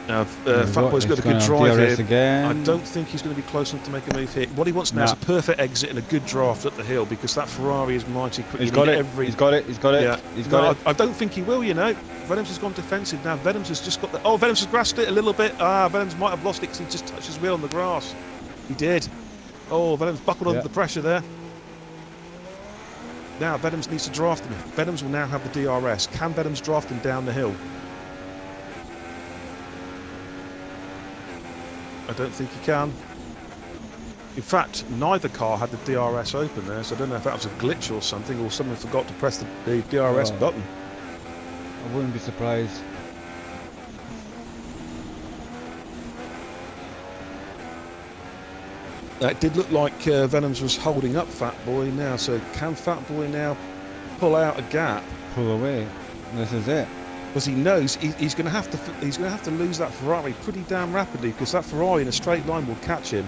Now, Fat Boy's got a good drive here. Again. I don't think he's going to be close enough to make a move here. What he wants now is a perfect exit and a good draft up the hill, because that Ferrari is mighty quick. He's got it. He's got it. Yeah. He's got it. I don't think he will, Venoms has gone defensive now. Venoms has just got the... Oh, Venoms has grasped it a little bit. Venoms might have lost it because he just touched his wheel on the grass. He did. Oh, Venoms buckled under the pressure there. Now, Venoms needs to draft him. Venoms will now have the DRS. Can Venoms draft him down the hill? I don't think he can. In fact, neither car had the DRS open there, so I don't know if that was a glitch or something, or someone forgot to press the DRS button. I wouldn't be surprised. It did look like Venoms was holding up Fat Boy now, so can Fat Boy now pull out a gap? Pull away. This is it. Because he knows he's going to have to lose that Ferrari pretty damn rapidly, because that Ferrari in a straight line will catch him.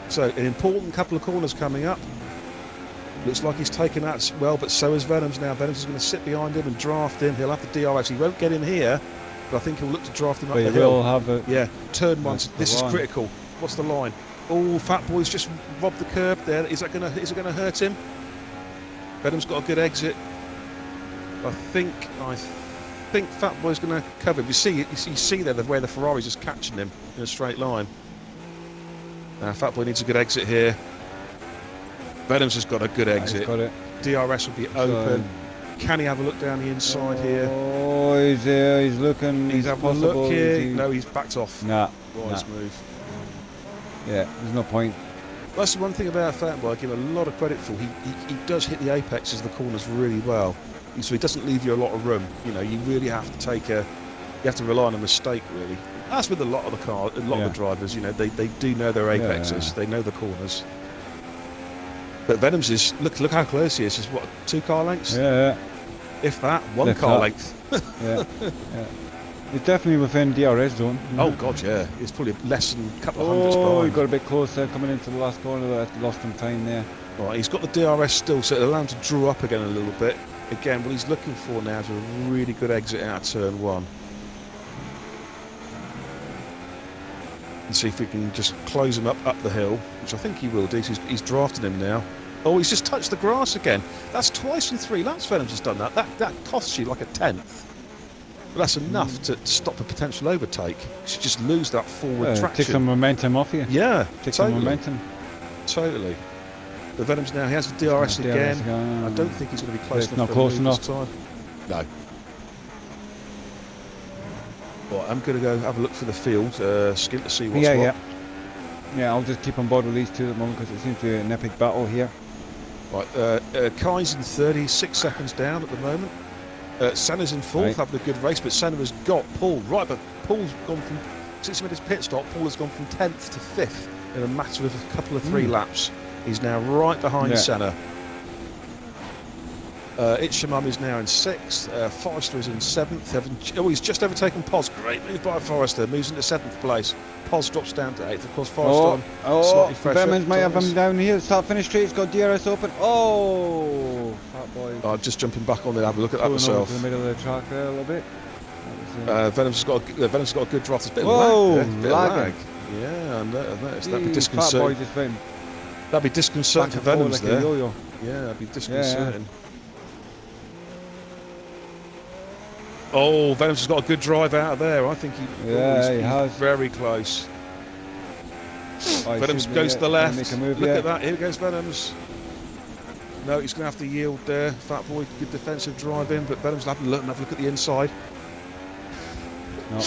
So an important couple of corners coming up. Looks like he's taken that well, but so is Venoms now. Venoms is going to sit behind him and draft him. He'll have the DRS. He won't get in here, but I think he'll look to draft him up the hill. Have it. Yeah, turn one. This is critical. What's the line? Oh, Fat Boy's just robbed the curb there. Is it going to hurt him? Venoms got a good exit. I think Fat Boy's going to cover him. You see there where the Ferrari's just catching him in a straight line. Now Fat Boy needs a good exit here. Venoms has got a good exit. Got it. DRS will be open. Can he have a look down the inside here? Oh, he's there. He's looking. He's having a look here. No, he's backed off. Nah. Wise move. Yeah, there's no point. That's the one thing about Fat Boy I give him a lot of credit for. He does hit the apexes of the corners really well. So he doesn't leave you a lot of room. You know, you really have to you have to rely on a mistake, really. That's with a lot of the drivers. You know, they do know their apexes. They know the corners. But Venoms is look how close he is. It's what, 2 car lengths? Yeah. If that, 1 car length. Yeah. He's definitely within DRS zone. Oh god, yeah. It's probably less than a couple of hundreds behind. Oh, he got a bit closer coming into the last corner. Lost some time there. Right, he's got the DRS still, so it'll allow him to draw up again a little bit. Again, what he's looking for now is a really good exit out of turn 1. And see if we can just close him up the hill, which I think he will do. He's drafting him now. Oh, he's just touched the grass again. That's twice in 3 laps Venoms has done that. That costs you like a tenth. But that's enough to stop a potential overtake. You should just lose that forward traction. Take some momentum off you. Yeah, take some momentum. Totally. The Venoms now, he has the DRS again. I don't think he's going to be close enough. Not close enough. This time. No. Well, I'm going to go have a look for the field, skim to see what's what. Yeah, I'll just keep on board with these two at the moment because it seems to be an epic battle here. Right, Kai's in 36 seconds down at the moment. Senna's in 4th, having a good race, but Senna has got Paul right, but Paul's gone from 6 minutes pit stop. Paul has gone from 10th to 5th in a matter of a couple of 3 laps. He's now right behind Senna. Itchamum is now in 6th. Forrester is in 7th. He's just overtaken Pos. Great move by Forrester. Moves into 7th place. Pos drops down to 8th. Of course, Forrester slightly fresher. Venoms might have him down here. Start-finish straight. He's got DRS open. Oh, Fat Boy. I'm just jumping back on there. Have a look at that myself. In the middle of the track there a little bit. Venoms has got a good draft. There's a bit of lag. Yeah, I noticed. That'd be disconcerting. That'd be disconcerting for Venoms there. Yeah, that'd be disconcerting. Oh, Venoms has got a good drive out of there. I think he has. Very close. Venoms goes to the left. Look at that. Here goes Venoms. No, he's going to have to yield there. Fat Boy, good defensive drive in, but Venoms will have a look at the inside. No.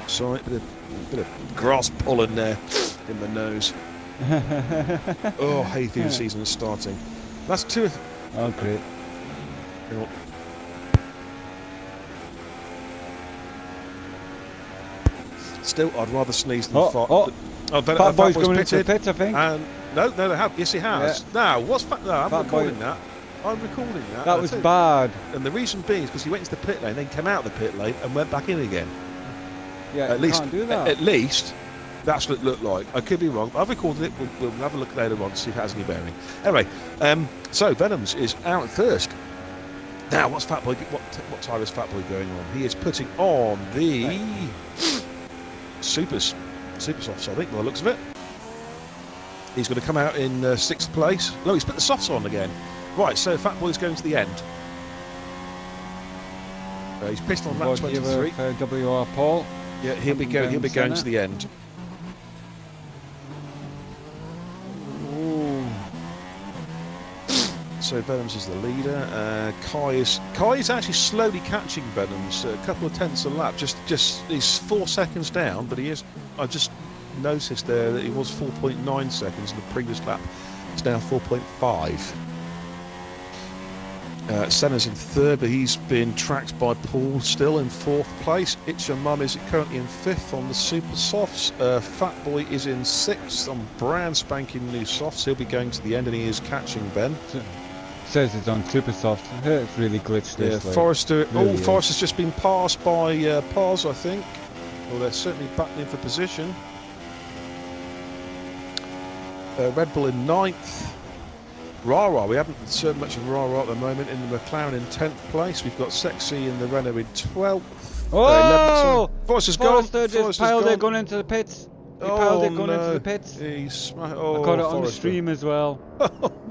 Sorry, bit of grass pollen there in the nose. Oh, hay fever season is starting. That's 2. Oh, great. Still, I'd rather sneeze than fart. Fat Boy's going into the pits, I think. No, they have. Yes, he has. Yeah. Now, what's Fat? No, I'm recording that. I'm recording that. That was bad. And the reason being is because he went into the pit lane, then came out of the pit lane and went back in again. Yeah, you can't do that. At least that's what it looked like. I could be wrong. I've recorded it. We'll have a look later on to see if it has any bearing. Anyway, so Venoms is out first. Now, what's Fat Boy? What tyre is Fat Boy going on? He is putting on the super softs, I think, by the looks of it. He's going to come out in 6th place. No, he's put the softs on again. Right, so Fat Boy's going to the end. He's pissed on lap 23. WOR Paul. Yeah, he'll be going to the end. So Venom's is the leader. Kai is actually slowly catching Venom's, a couple of tenths a lap. Just he's 4 seconds down, but he is. I just noticed there that he was 4.9 seconds in the previous lap. It's now 4.5. Senna's in third, but he's been tracked by Paul, still in fourth place. It's Your Mum is currently in fifth on the super softs. Fat Boy is in sixth on brand spanking new softs. He'll be going to the end, and he is catching Ben. Says it's on super soft. It's really glitched this. Yeah, Forrester. Really Forrester's just been passed by Paz, I think. Well, they're certainly battling for position. Red Bull in ninth. Rara, we haven't heard much of Rara at the moment. In the McLaren in 10th place. We've got Sexy in the Renault in 12th. Oh! Forrester's gone. Forrester just piled it going into the pits. He piled it going into the pits. I caught it on the stream as well.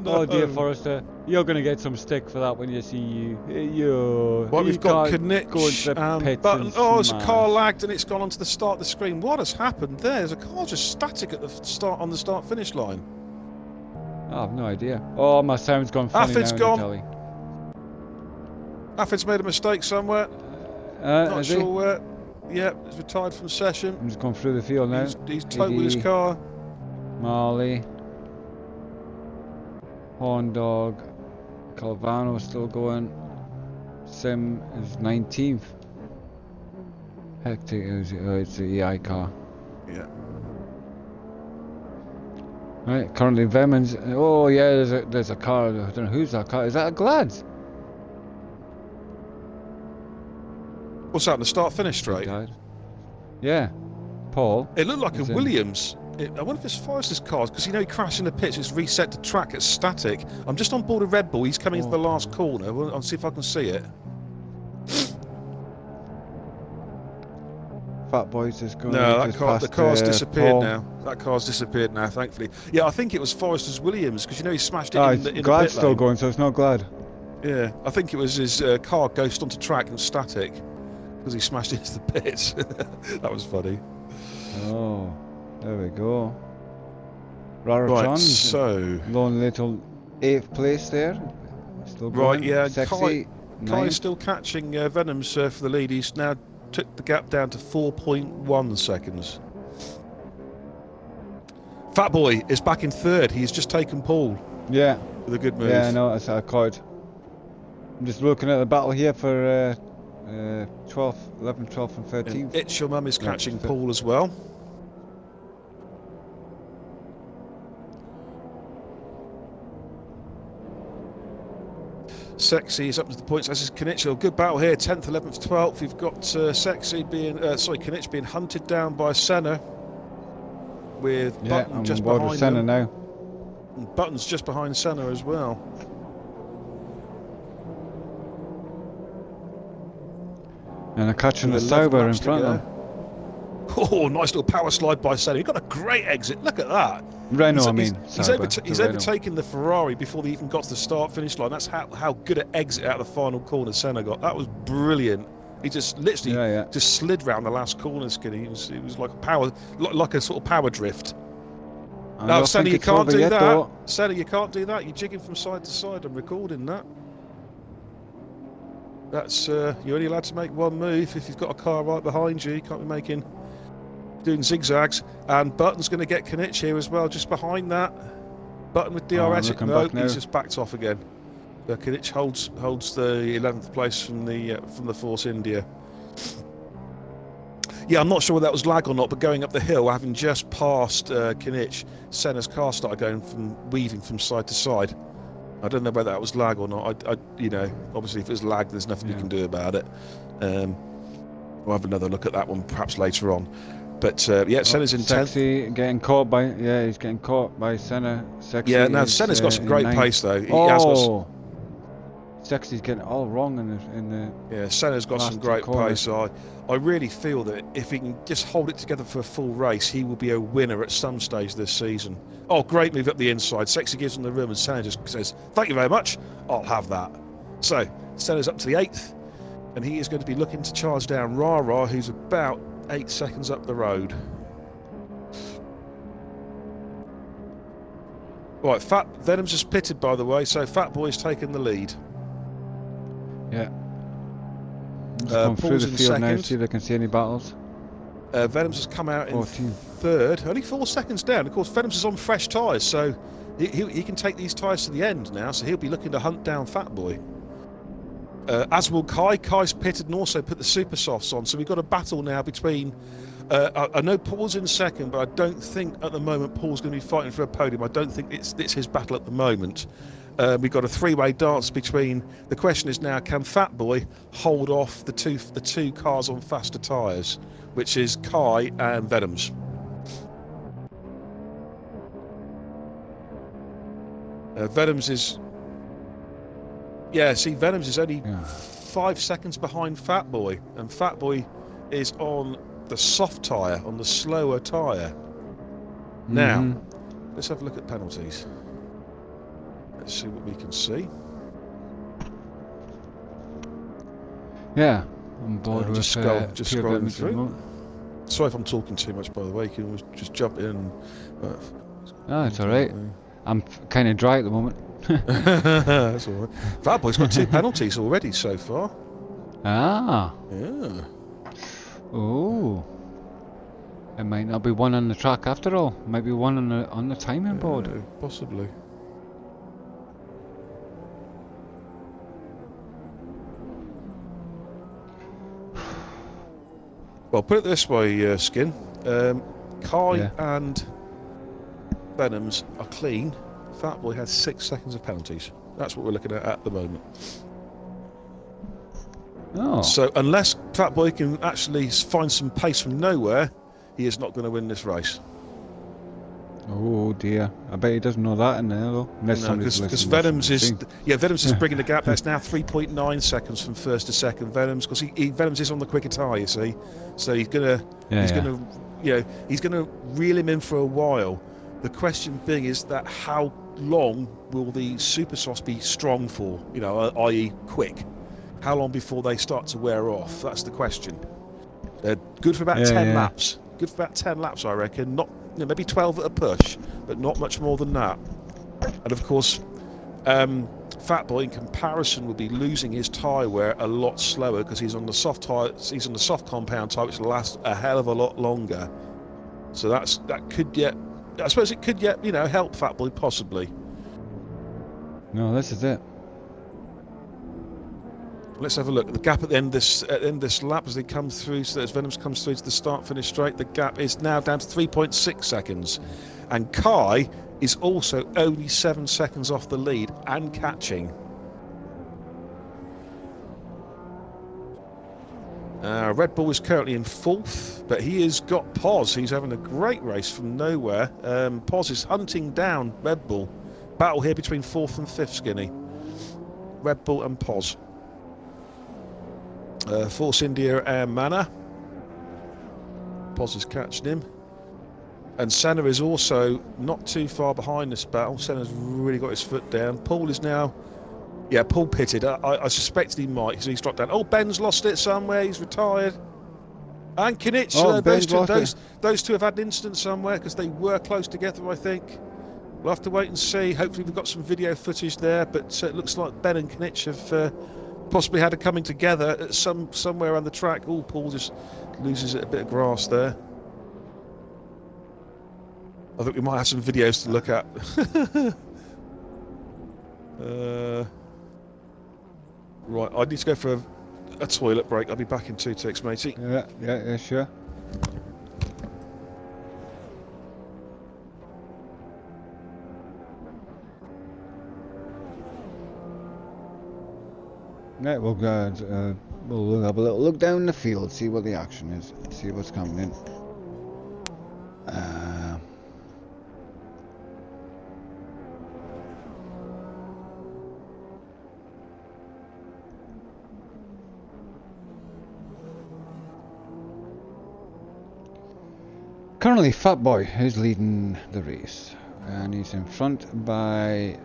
Oh dear, Forrester. You're going to get some stick for that when you see you. Well, we've got Knitch and Button. Oh, there's a car lagged and it's gone onto the start of the screen. What has happened there? There's a car just static at the start on the start-finish line. I have no idea. Oh, my sound's gone funny Affid's now. gone. Affid's made a mistake somewhere. Not sure where. Yeah, he's retired from session. I'm just going through the field now. He's totaled his car. Marley. Horn Dog. Calvano still going. Sim is 19th. Hectic, it's the EI car. Yeah. Right, currently Vemans. Oh yeah, there's a car. I don't know who's that car. Is that a Glads? What's that? The start-finish straight? Yeah, Paul. It looked like a Williams. I wonder if it's Forrester's car, because he crashed in the pitch. It's reset to track. It's static. I'm just on board a Red Bull. He's coming into the last corner. I'll see if I can see it. Fat Boy's just going. No, the car's disappeared now. That car's disappeared now, thankfully. Yeah, I think it was Forrester's Williams, because he smashed it in the pit Glad's lane. still going, so it's not Glad. Yeah, I think it was his car ghost onto track and static, because he smashed into the pits. That was funny. Oh, there we go. Rara Right, John's so lone little 8th place there. Still going. Right, yeah. Sexy. Kai is still catching Venom's for the lead. He's now took the gap down to 4.1 seconds. Fat Boy is back in third. He's just taken Paul. Yeah. With a good move. Yeah, I know. I caught. I'm just looking at the battle here for 12th, 11th, 12th and 13th. It's Your Mum is catching Paul as well. Sexy is up to the points. This is Knitch. Good battle here. 10th, 11th, 12th. We've got Sexy being, Knitch being hunted down by Senna. With Button just behind Senna now. And Button's just behind Senna as well. And they're catching the Sauber in front of them. Oh, nice little power slide by Senna. He's got a great exit. Look at that. Renault, he's overtaken the Ferrari before they even got to the start-finish line. That's how good an exit out of the final corner Senna got. That was brilliant. He just literally just slid round the last corner, Skinny. It was like a sort of power drift. No, Senna, you can't do that. Senna, you can't do that. You're jigging from side to side. I'm recording that. That's you're only allowed to make one move if you've got a car right behind you. You can't be doing zigzags. And Button's going to get Knitch here as well, just behind that. Button with DRS. No, he's just backed off again. Knitch holds the 11th place from the Force India. Yeah, I'm not sure whether that was lag or not, but going up the hill, having just passed Knitch, Senna's car started weaving from side to side. I don't know whether that was lag or not. Obviously if it was lag, there's nothing you can do about it. We'll have another look at that one perhaps later on. But Senna's in 10th. Sexy getting caught by he's getting caught by Senna. Sexy. Yeah, now Senna's got some great pace though. Sexy's getting it all wrong in the. Yeah, Senna's got some great pace. I really feel that if he can just hold it together for a full race, he will be a winner at some stage this season. Oh, great move up the inside. Sexy gives him the room and Senna just says, "Thank you very much. I'll have that." So Senna's up to the 8th, and he is going to be looking to charge down Rara, who's about 8 seconds up the road. Right, Venom's just pitted, by the way, so Fat Boy's taken the lead. Yeah. Just going through the field now, see if I can see any battles. Venom's has come out in third, only 4 seconds down. Of course, Venom's is on fresh tyres, so he can take these tyres to the end now, so he'll be looking to hunt down Fat Boy. As will Kai. Kai's pitted and also put the super softs on, so we've got a battle now between... I know Paul's in second, but I don't think at the moment Paul's going to be fighting for a podium. I don't think it's his battle at the moment. We've got a three-way dance between... The question is now, can Fat Boy hold off the two cars on faster tyres, which is Kai and Venom's. Venom's is... Yeah, see, Venom's is only 5 seconds behind Fat Boy, and Fat Boy is on the soft tyre, on the slower tyre. Now, let's have a look at penalties. Let's see what we can see. Yeah, I'm bored with just scrolling through. remote. Sorry if I'm talking too much, by the way. You can always just jump in. No, it's alright. I'm kind of dry at the moment. That's alright. Fat Boy's got 2 penalties already so far. Ah. Yeah. Oh. It might not be one on the track after all. It might be one on the timing board. Possibly. Well, put it this way, Skin. Kai and Venom's are clean. Fat Boy has 6 seconds of penalties. That's what we're looking at the moment. Oh. So unless Fat Boy can actually find some pace from nowhere, he is not going to win this race. Oh dear. I bet he doesn't know that in there though. No, because Venom's is bringing the gap. That's now 3.9 seconds from first to second. Venom's, because Venom's is on the quicker tyre, you see, so he's gonna reel him in for a while. The question being is that how long will the super sauce be strong for? You know, i.e. quick. How long before they start to wear off? That's the question. They're good for about 10 laps. Good for about 10 laps, I reckon. Not, maybe 12 at a push, but not much more than that. And of course, Fat Boy, in comparison, will be losing his tyre wear a lot slower because he's on the soft tyre. He's on the soft compound tyre, which lasts a hell of a lot longer. So that could yet, I suppose, it could yet, help Fat Boy possibly. No, this is it. Let's have a look. The gap at the end of this lap as they come through, so as Venom's comes through to the start-finish straight, the gap is now down to 3.6 seconds. And Kai is also only 7 seconds off the lead and catching. Red Bull is currently in 4th, but he has got Poz. He's having a great race from nowhere. Poz is hunting down Red Bull. Battle here between 4th and 5th, Skinny. Red Bull and Poz. Force India and Mana. Poz is catching him. And Senna is also not too far behind this battle. Senna's really got his foot down. Paul is now... Yeah, Paul pitted. I suspected he might, because he's dropped down. Oh, Ben's lost it somewhere. He's retired. And Kinich. Those two have had an incident somewhere, because they were close together, I think. We'll have to wait and see. Hopefully we've got some video footage there. But it looks like Ben and Kinich have... possibly had a coming together at somewhere on the track. Oh, Paul just loses a bit of grass there. I think we might have some videos to look at. Right, I need to go for a toilet break. I'll be back in 2 ticks, matey. Yeah, sure. Right, we'll have a little look down the field, see what the action is, see what's coming in. Currently, Fat Boy is leading the race, and he's in front by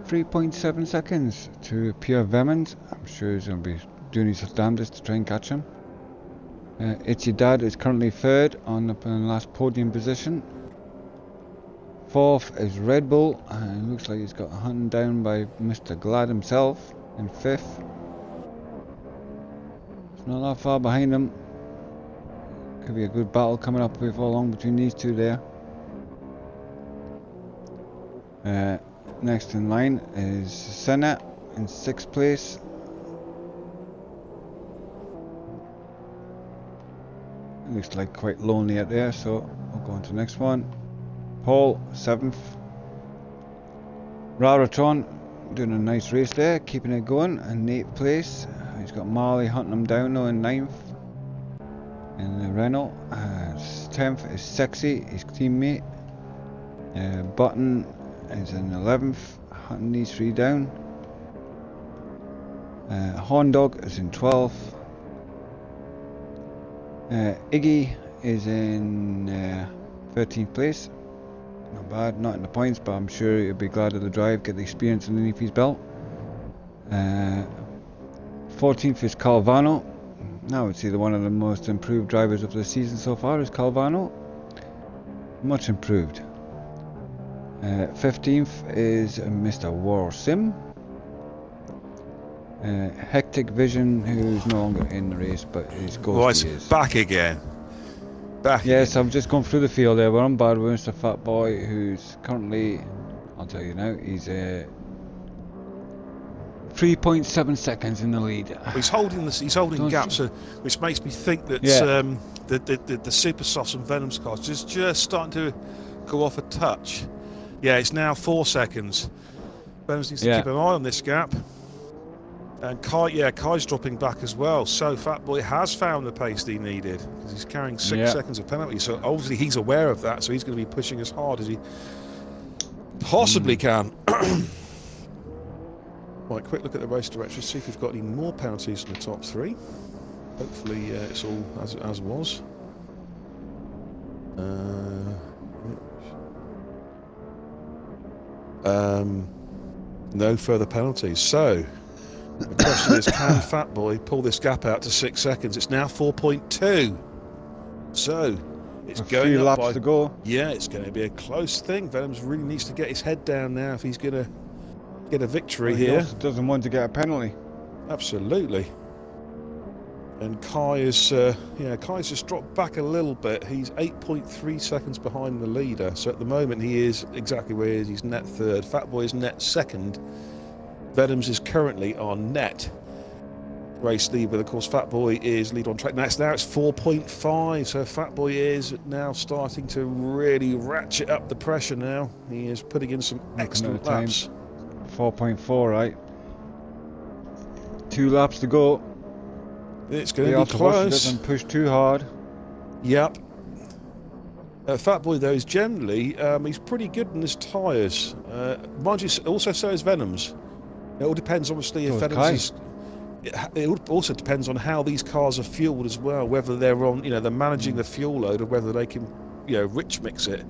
3.7 seconds to Pierre Vemmens. I'm sure he's going to be doing his damnedest to try and catch him. Itchy Dad is currently third on the last podium position. Fourth is Red Bull, and it looks like he's got hunted down by Mr. Glad himself in fifth. It's not that far behind him. Could be a good battle coming up before long between these two there. Next in line is Senna in 6th place. It looks like quite lonely out there, so we'll go on to the next one. Paul, 7th. Raratron doing a nice race there, keeping it going, in 8th place. He's got Marley hunting him down now in 9th. In the Renault. 10th is Sexy, his teammate. Button is in 11th, hunting these three down. Horn Dog is in 12th. Iggy is in 13th place. Not bad, not in the points, but I'm sure he'll be glad of the drive, get the experience underneath his belt. 14th is Calvano. Now I would say one of the most improved drivers of the season so far is Calvano. Much improved. 15th is Mr. WOR Sim. Hectic Vision, who's no longer in the race, but his ghost is back again. Yes, I've just gone through the field there. We're on board with Mr. Fat Boy, who's currently, I'll tell you now, he's 3.7 seconds in the lead. He's holding gaps, which makes me think that the Super Softs and Venoms cars just starting to go off a touch. Yeah, it's now 4 seconds. Venoms needs to keep an eye on this gap. And Kai's dropping back as well. So Fat Boy has found the pace he needed because he's carrying 6 seconds of penalty. So obviously he's aware of that. So he's going to be pushing as hard as he possibly can. Right, quick look at the race directory. See if we've got any more penalties in the top 3. Hopefully it's all as was. No further penalties. So the question is, can Fat Boy pull this gap out to 6 seconds? It's now 4.2. So it's going a few up laps to go. Yeah, it's going to be a close thing. Venoms really needs to get his head down now if he's going to get a victory here. He also doesn't want to get a penalty. Absolutely. And Kai is, Kai's just dropped back a little bit. He's 8.3 seconds behind the leader. So at the moment he is exactly where he is. He's net 3rd. Fat Boy is net 2nd. Venoms is currently on net race lead, but of course Fat Boy is lead on track. Now it's 4.5, so Fat Boy is now starting to really ratchet up the pressure now. He is putting in some excellent laps. 4.4, right? 2 laps to go. It's going to be close. Doesn't push too hard. Yep. Fat Boy though is generally he's pretty good in his tyres. Mind you, also so is Venoms. It all depends, obviously, if Venoms is. It also depends on how these cars are fueled as well. Whether they're on, they're managing the fuel load, or whether they can, rich mix it.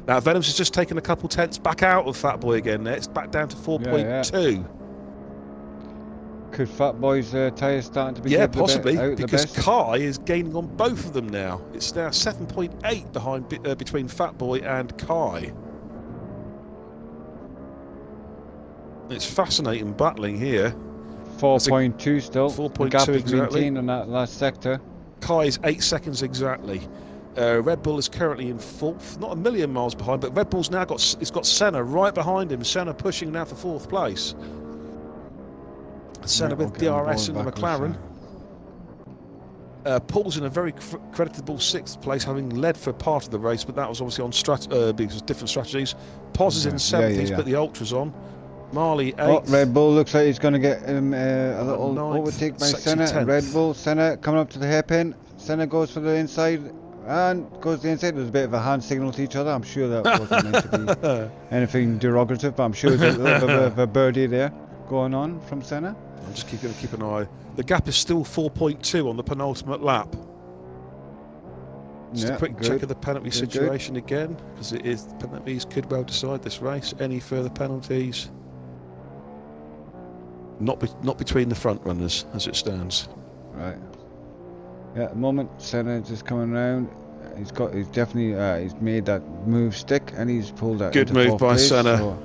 Now Venoms has just taken a couple tenths back out of Fat Boy again. There, it's back down to 4.2. Could Fat Boy's tyres starting to be possibly, because Kai is gaining on both of them now. It's now 7.8 behind between Fat Boy and Kai. It's fascinating battling here. 4.2 still. 4.2 gap is exactly. maintained in that last sector. Kai is 8 seconds exactly. Red Bull is currently in 4th, not a million miles behind, but Red Bull's now got Senna right behind him. Senna pushing now for 4th place. Senna with DRS in the McLaren. Paul's in a very creditable 6th place, having led for part of the race, but that was obviously on because of different strategies. Pos is in 7th, he's put the ultras on. Marley 8th. Red Bull looks like he's going to get a little overtake by Senna. 10th. Red Bull, Senna coming up to the hairpin. Senna goes for the inside and goes to the inside. There's a bit of a hand signal to each other. I'm sure that wasn't meant to be anything derogative, but I'm sure there's a little bit of a birdie there going on from Senna. I'm just going to keep an eye. The gap is still 4.2 on the penultimate lap. Just a quick check of the penalty situation again, because it is penalties could well decide this race. Any further penalties? Not between the front runners as it stands. Right. Yeah, at the moment Senna just coming around. he's definitely he's made that move stick, and he's pulled that. Good into move fourth by place, Senna. so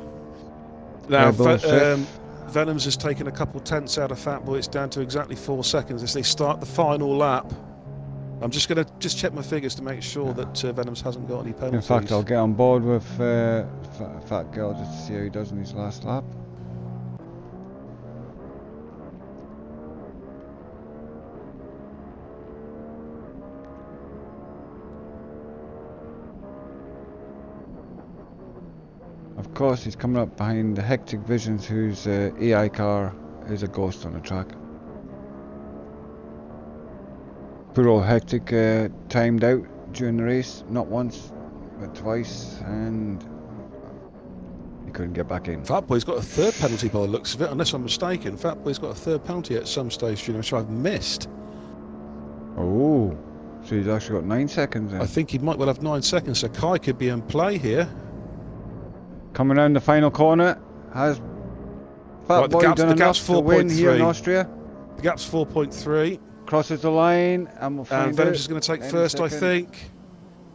Now, Red Bull's fifth. Venoms has taken a couple tenths out of Fatboy. It's down to exactly 4 seconds as they start the final lap. I'm just going to check my figures to make sure that Venoms hasn't got any penalties. In fact, I'll get on board with Fat Girl just to see how he does in his last lap. Of course, he's coming up behind the Hectic Visions, whose AI car is a ghost on the track. Poor old Hectic timed out during the race, not once, but twice, and he couldn't get back in. Fatboy's got a third penalty by the looks of it, unless I'm mistaken. Fatboy's got a third penalty at some stage during which I've missed. Oh, so he's actually got 9 seconds then. I think he might well have 9 seconds, so Kai could be in play here. Coming around the final corner, has Fatboy done enough to win here in Austria? The gap's 4.3. Crosses the line, and we'll find out. Venoms is going to take first, I think.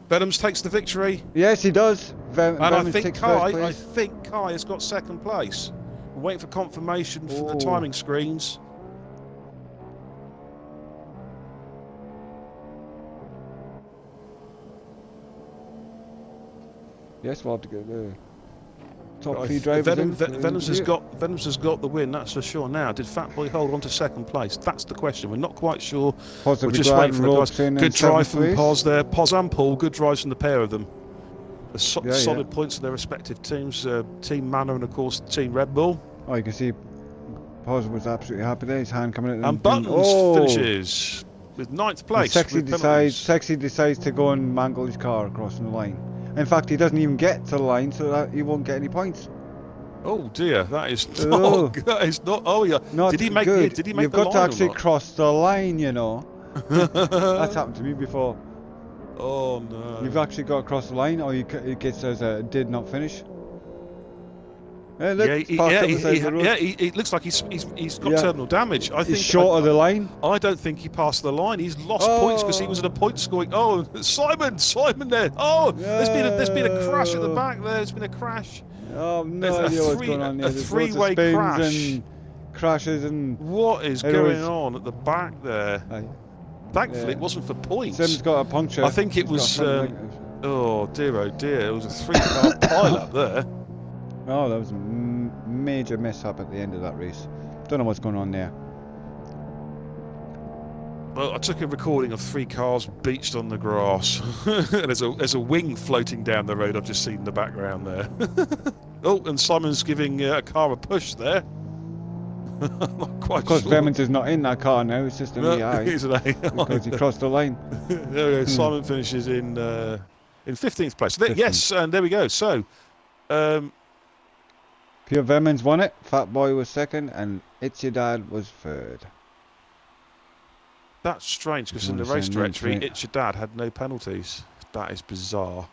Venoms takes the victory. Yes, he does. And I think Kai has got second place. We're waiting for confirmation from the timing screens. Yes, we'll have to get the top 3 drivers in. Venoms has got the win, that's for sure. Now, did Fatboy hold on to second place? That's the question. We're not quite sure. We're just waiting for the guys. Good drive from Pos there. Pos and Paul, good drives from the pair of them. Solid points in their respective teams. Team Manor and, of course, Team Red Bull. Oh, you can see Pos was absolutely happy there. His hand coming in. And Buttons finishes with 9th place. Sexy decides to go and mangle his car crossing the line. In fact, he doesn't even get to the line, so that he won't get any points. Oh dear, that is not. That is not. Oh yeah. Not did he make good. Did he make You've the line? You've got to actually cross the line, you know. That's happened to me before. Oh no. You've actually got to cross the line, or it gets as a did not finish. Look, it looks like he's got terminal damage. I think he's short of the line. I don't think he passed the line. He's lost points because he was at a point scoring. Oh, Simon there. Oh, there's been a crash at the back there. There's been a crash. Oh, no idea what's going on there. A three-way crash. And crashes and what is going on at the back there? Thankfully, it wasn't for points. Sim's got a puncture. I think it was. Oh dear, it was a 3-car pile-up there. Oh, that was a major mess-up at the end of that race. Don't know what's going on there. Well, I took a recording of 3 cars beached on the grass. And there's a wing floating down the road. I've just seen in the background there. Oh, and Simon's giving a car a push there. I'm not quite sure. Of course, Vemmons is not in that car now. It's just an AI. He's an AI. Because he crossed the line. There we go. Simon finishes in 15th place. Yes, and there we go. So... Pure Vemmons won it, Fatboy was second, and It's Your Dad was third. That's strange, because in the race directory, It's Your Dad had no penalties. That is bizarre.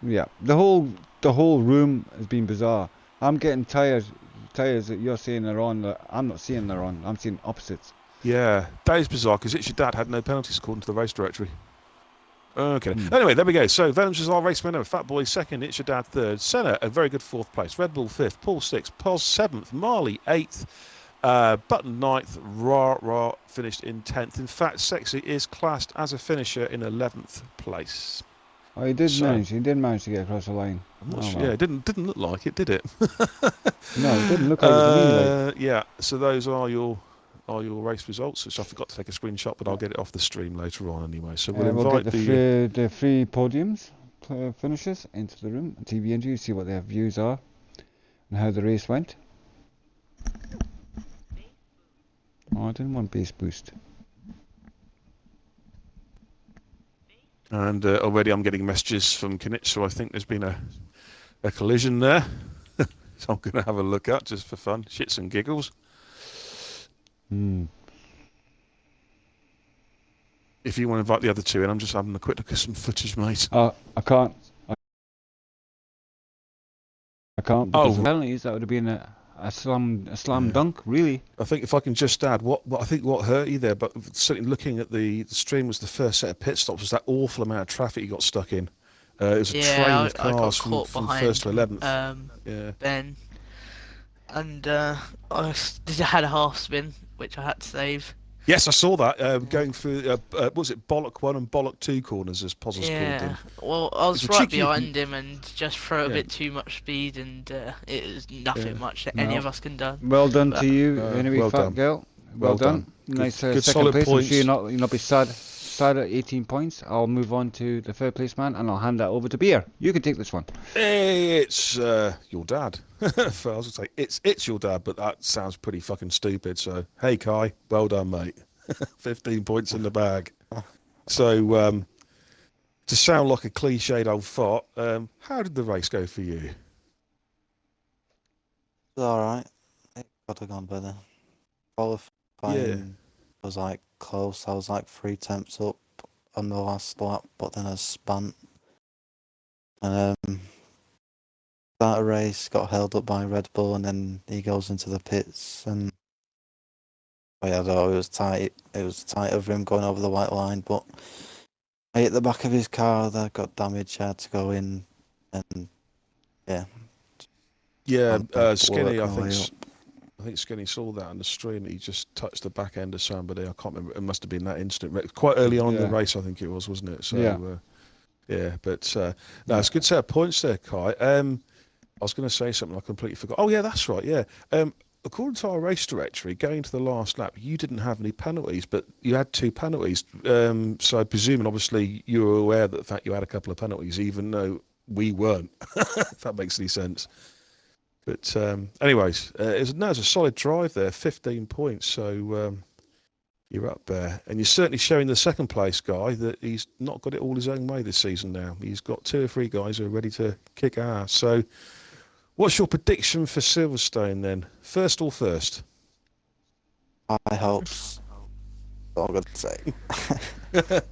Yeah, the whole room has been bizarre. I'm getting tires that you're saying are on, that I'm not seeing they're on. I'm seeing opposites. Yeah, that is bizarre, because It's Your Dad had no penalties according to the race directory. Okay. Anyway, there we go. So Venoms is our race winner. Fatboy second. It's Your Dad third. Senna a very good 4th place. Red Bull 5th. Paul 6th. Pos 7th. Marley 8th. Button 9th. Ra finished in 10th. In fact, Sexy is classed as a finisher in 11th place. Oh, he did manage to get across the line. I'm not sure. Yeah, it didn't look like it, did it? No, it didn't look like it to me. Yeah. So those are your race results, which I forgot to take a screenshot, but I'll get it off the stream later on anyway. So we'll invite get the three podiums finishers into the room on TV Energy, see what their views are and how the race went. Oh, I didn't want base boost. And already I'm getting messages from Kinich, so I think there's been a collision there. So I'm going to have a look at just for fun, shits and giggles. If you want to invite the other two in, I'm just having a quick look at some footage, mate. I can't. I can't. Because penalties, that would have been a a slam dunk, really. I think if I can just add, what hurt you there, but certainly looking at the stream, was the first set of pit stops, was that awful amount of traffic you got stuck in. It was a train of cars from first to 11th. Ben, and I had a half spin, which I had to save. Yes, I saw that, going through, was it Bollock 1 and Bollock 2 corners, as Pozzo's called them? Well, I was right behind him and just threw a bit too much speed, and it was nothing much that any of us can do. Well done to you, anyway, fat girl. Well done. Nice good second solid place. points. I'm sure you'll not be sad at 18 points. I'll move on to the third place man, and I'll hand that over to Beer. You can take this one. It's your dad. I was going to say, it's your dad, but that sounds pretty fucking stupid. So, hey, Kai, well done, mate. 15 points in the bag. So, to sound like a cliched old fart, how did the race go for you? It's alright. It could have gone better. Qualifying was like close. I was like 3 tenths up on the last lap, but then I spun. And start a race, got held up by Red Bull, and then he goes into the pits. And I don't know, it was tight. It was tight over him going over the white line, but I hit the back of his car. That got damaged. I had to go in, and Skinny. I think Skinny saw that on the stream. He just touched the back end of somebody. I can't remember. It must have been that instant. Quite early on in the race, I think it was, wasn't it? So, it's a good set of points there, Kai. I was going to say something I completely forgot. Oh, yeah, that's right, yeah. According to our race directory, going to the last lap, you didn't have any penalties, but you had 2 penalties. So I presume, obviously, you were aware of the fact you had a couple of penalties, even though we weren't, if that makes any sense. But anyways, it was a solid drive there, 15 points. So you're up there. And you're certainly showing the second place guy that he's not got it all his own way this season now. He's got 2 or 3 guys who are ready to kick ass. So what's your prediction for Silverstone then? First or first? I hope. That's all I'm going to say.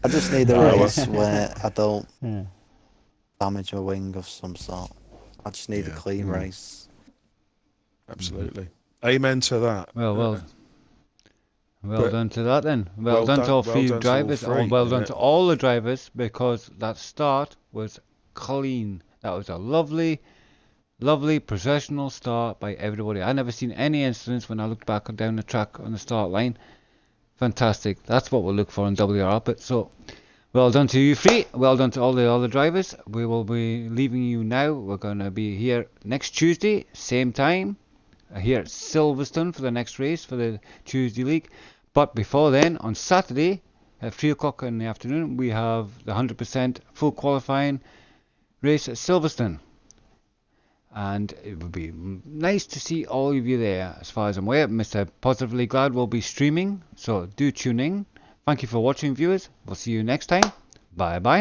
I just need a race where I don't damage a wing of some sort. I just need a clean race. Absolutely. Amen to that. Well done to that then. Well done to all 3 drivers. Well done to all the drivers, because that start was clean. That was a lovely processional start by everybody. I never seen any incidents when I looked back down the track on the start line. Fantastic. That's what we'll look for in WR. But so, well done to you 3. Well done to all the other drivers. We will be leaving you now. We're going to be here next Tuesday, same time, here at Silverstone for the next race for the Tuesday League. But before then, on Saturday at 3 o'clock in the afternoon, we have the 100% full qualifying race at Silverstone. And it would be nice to see all of you there. As far as I'm aware, Mr. Positively Glad will be streaming, so do tune in. Thank you for watching, viewers. We'll see you next time. Bye bye.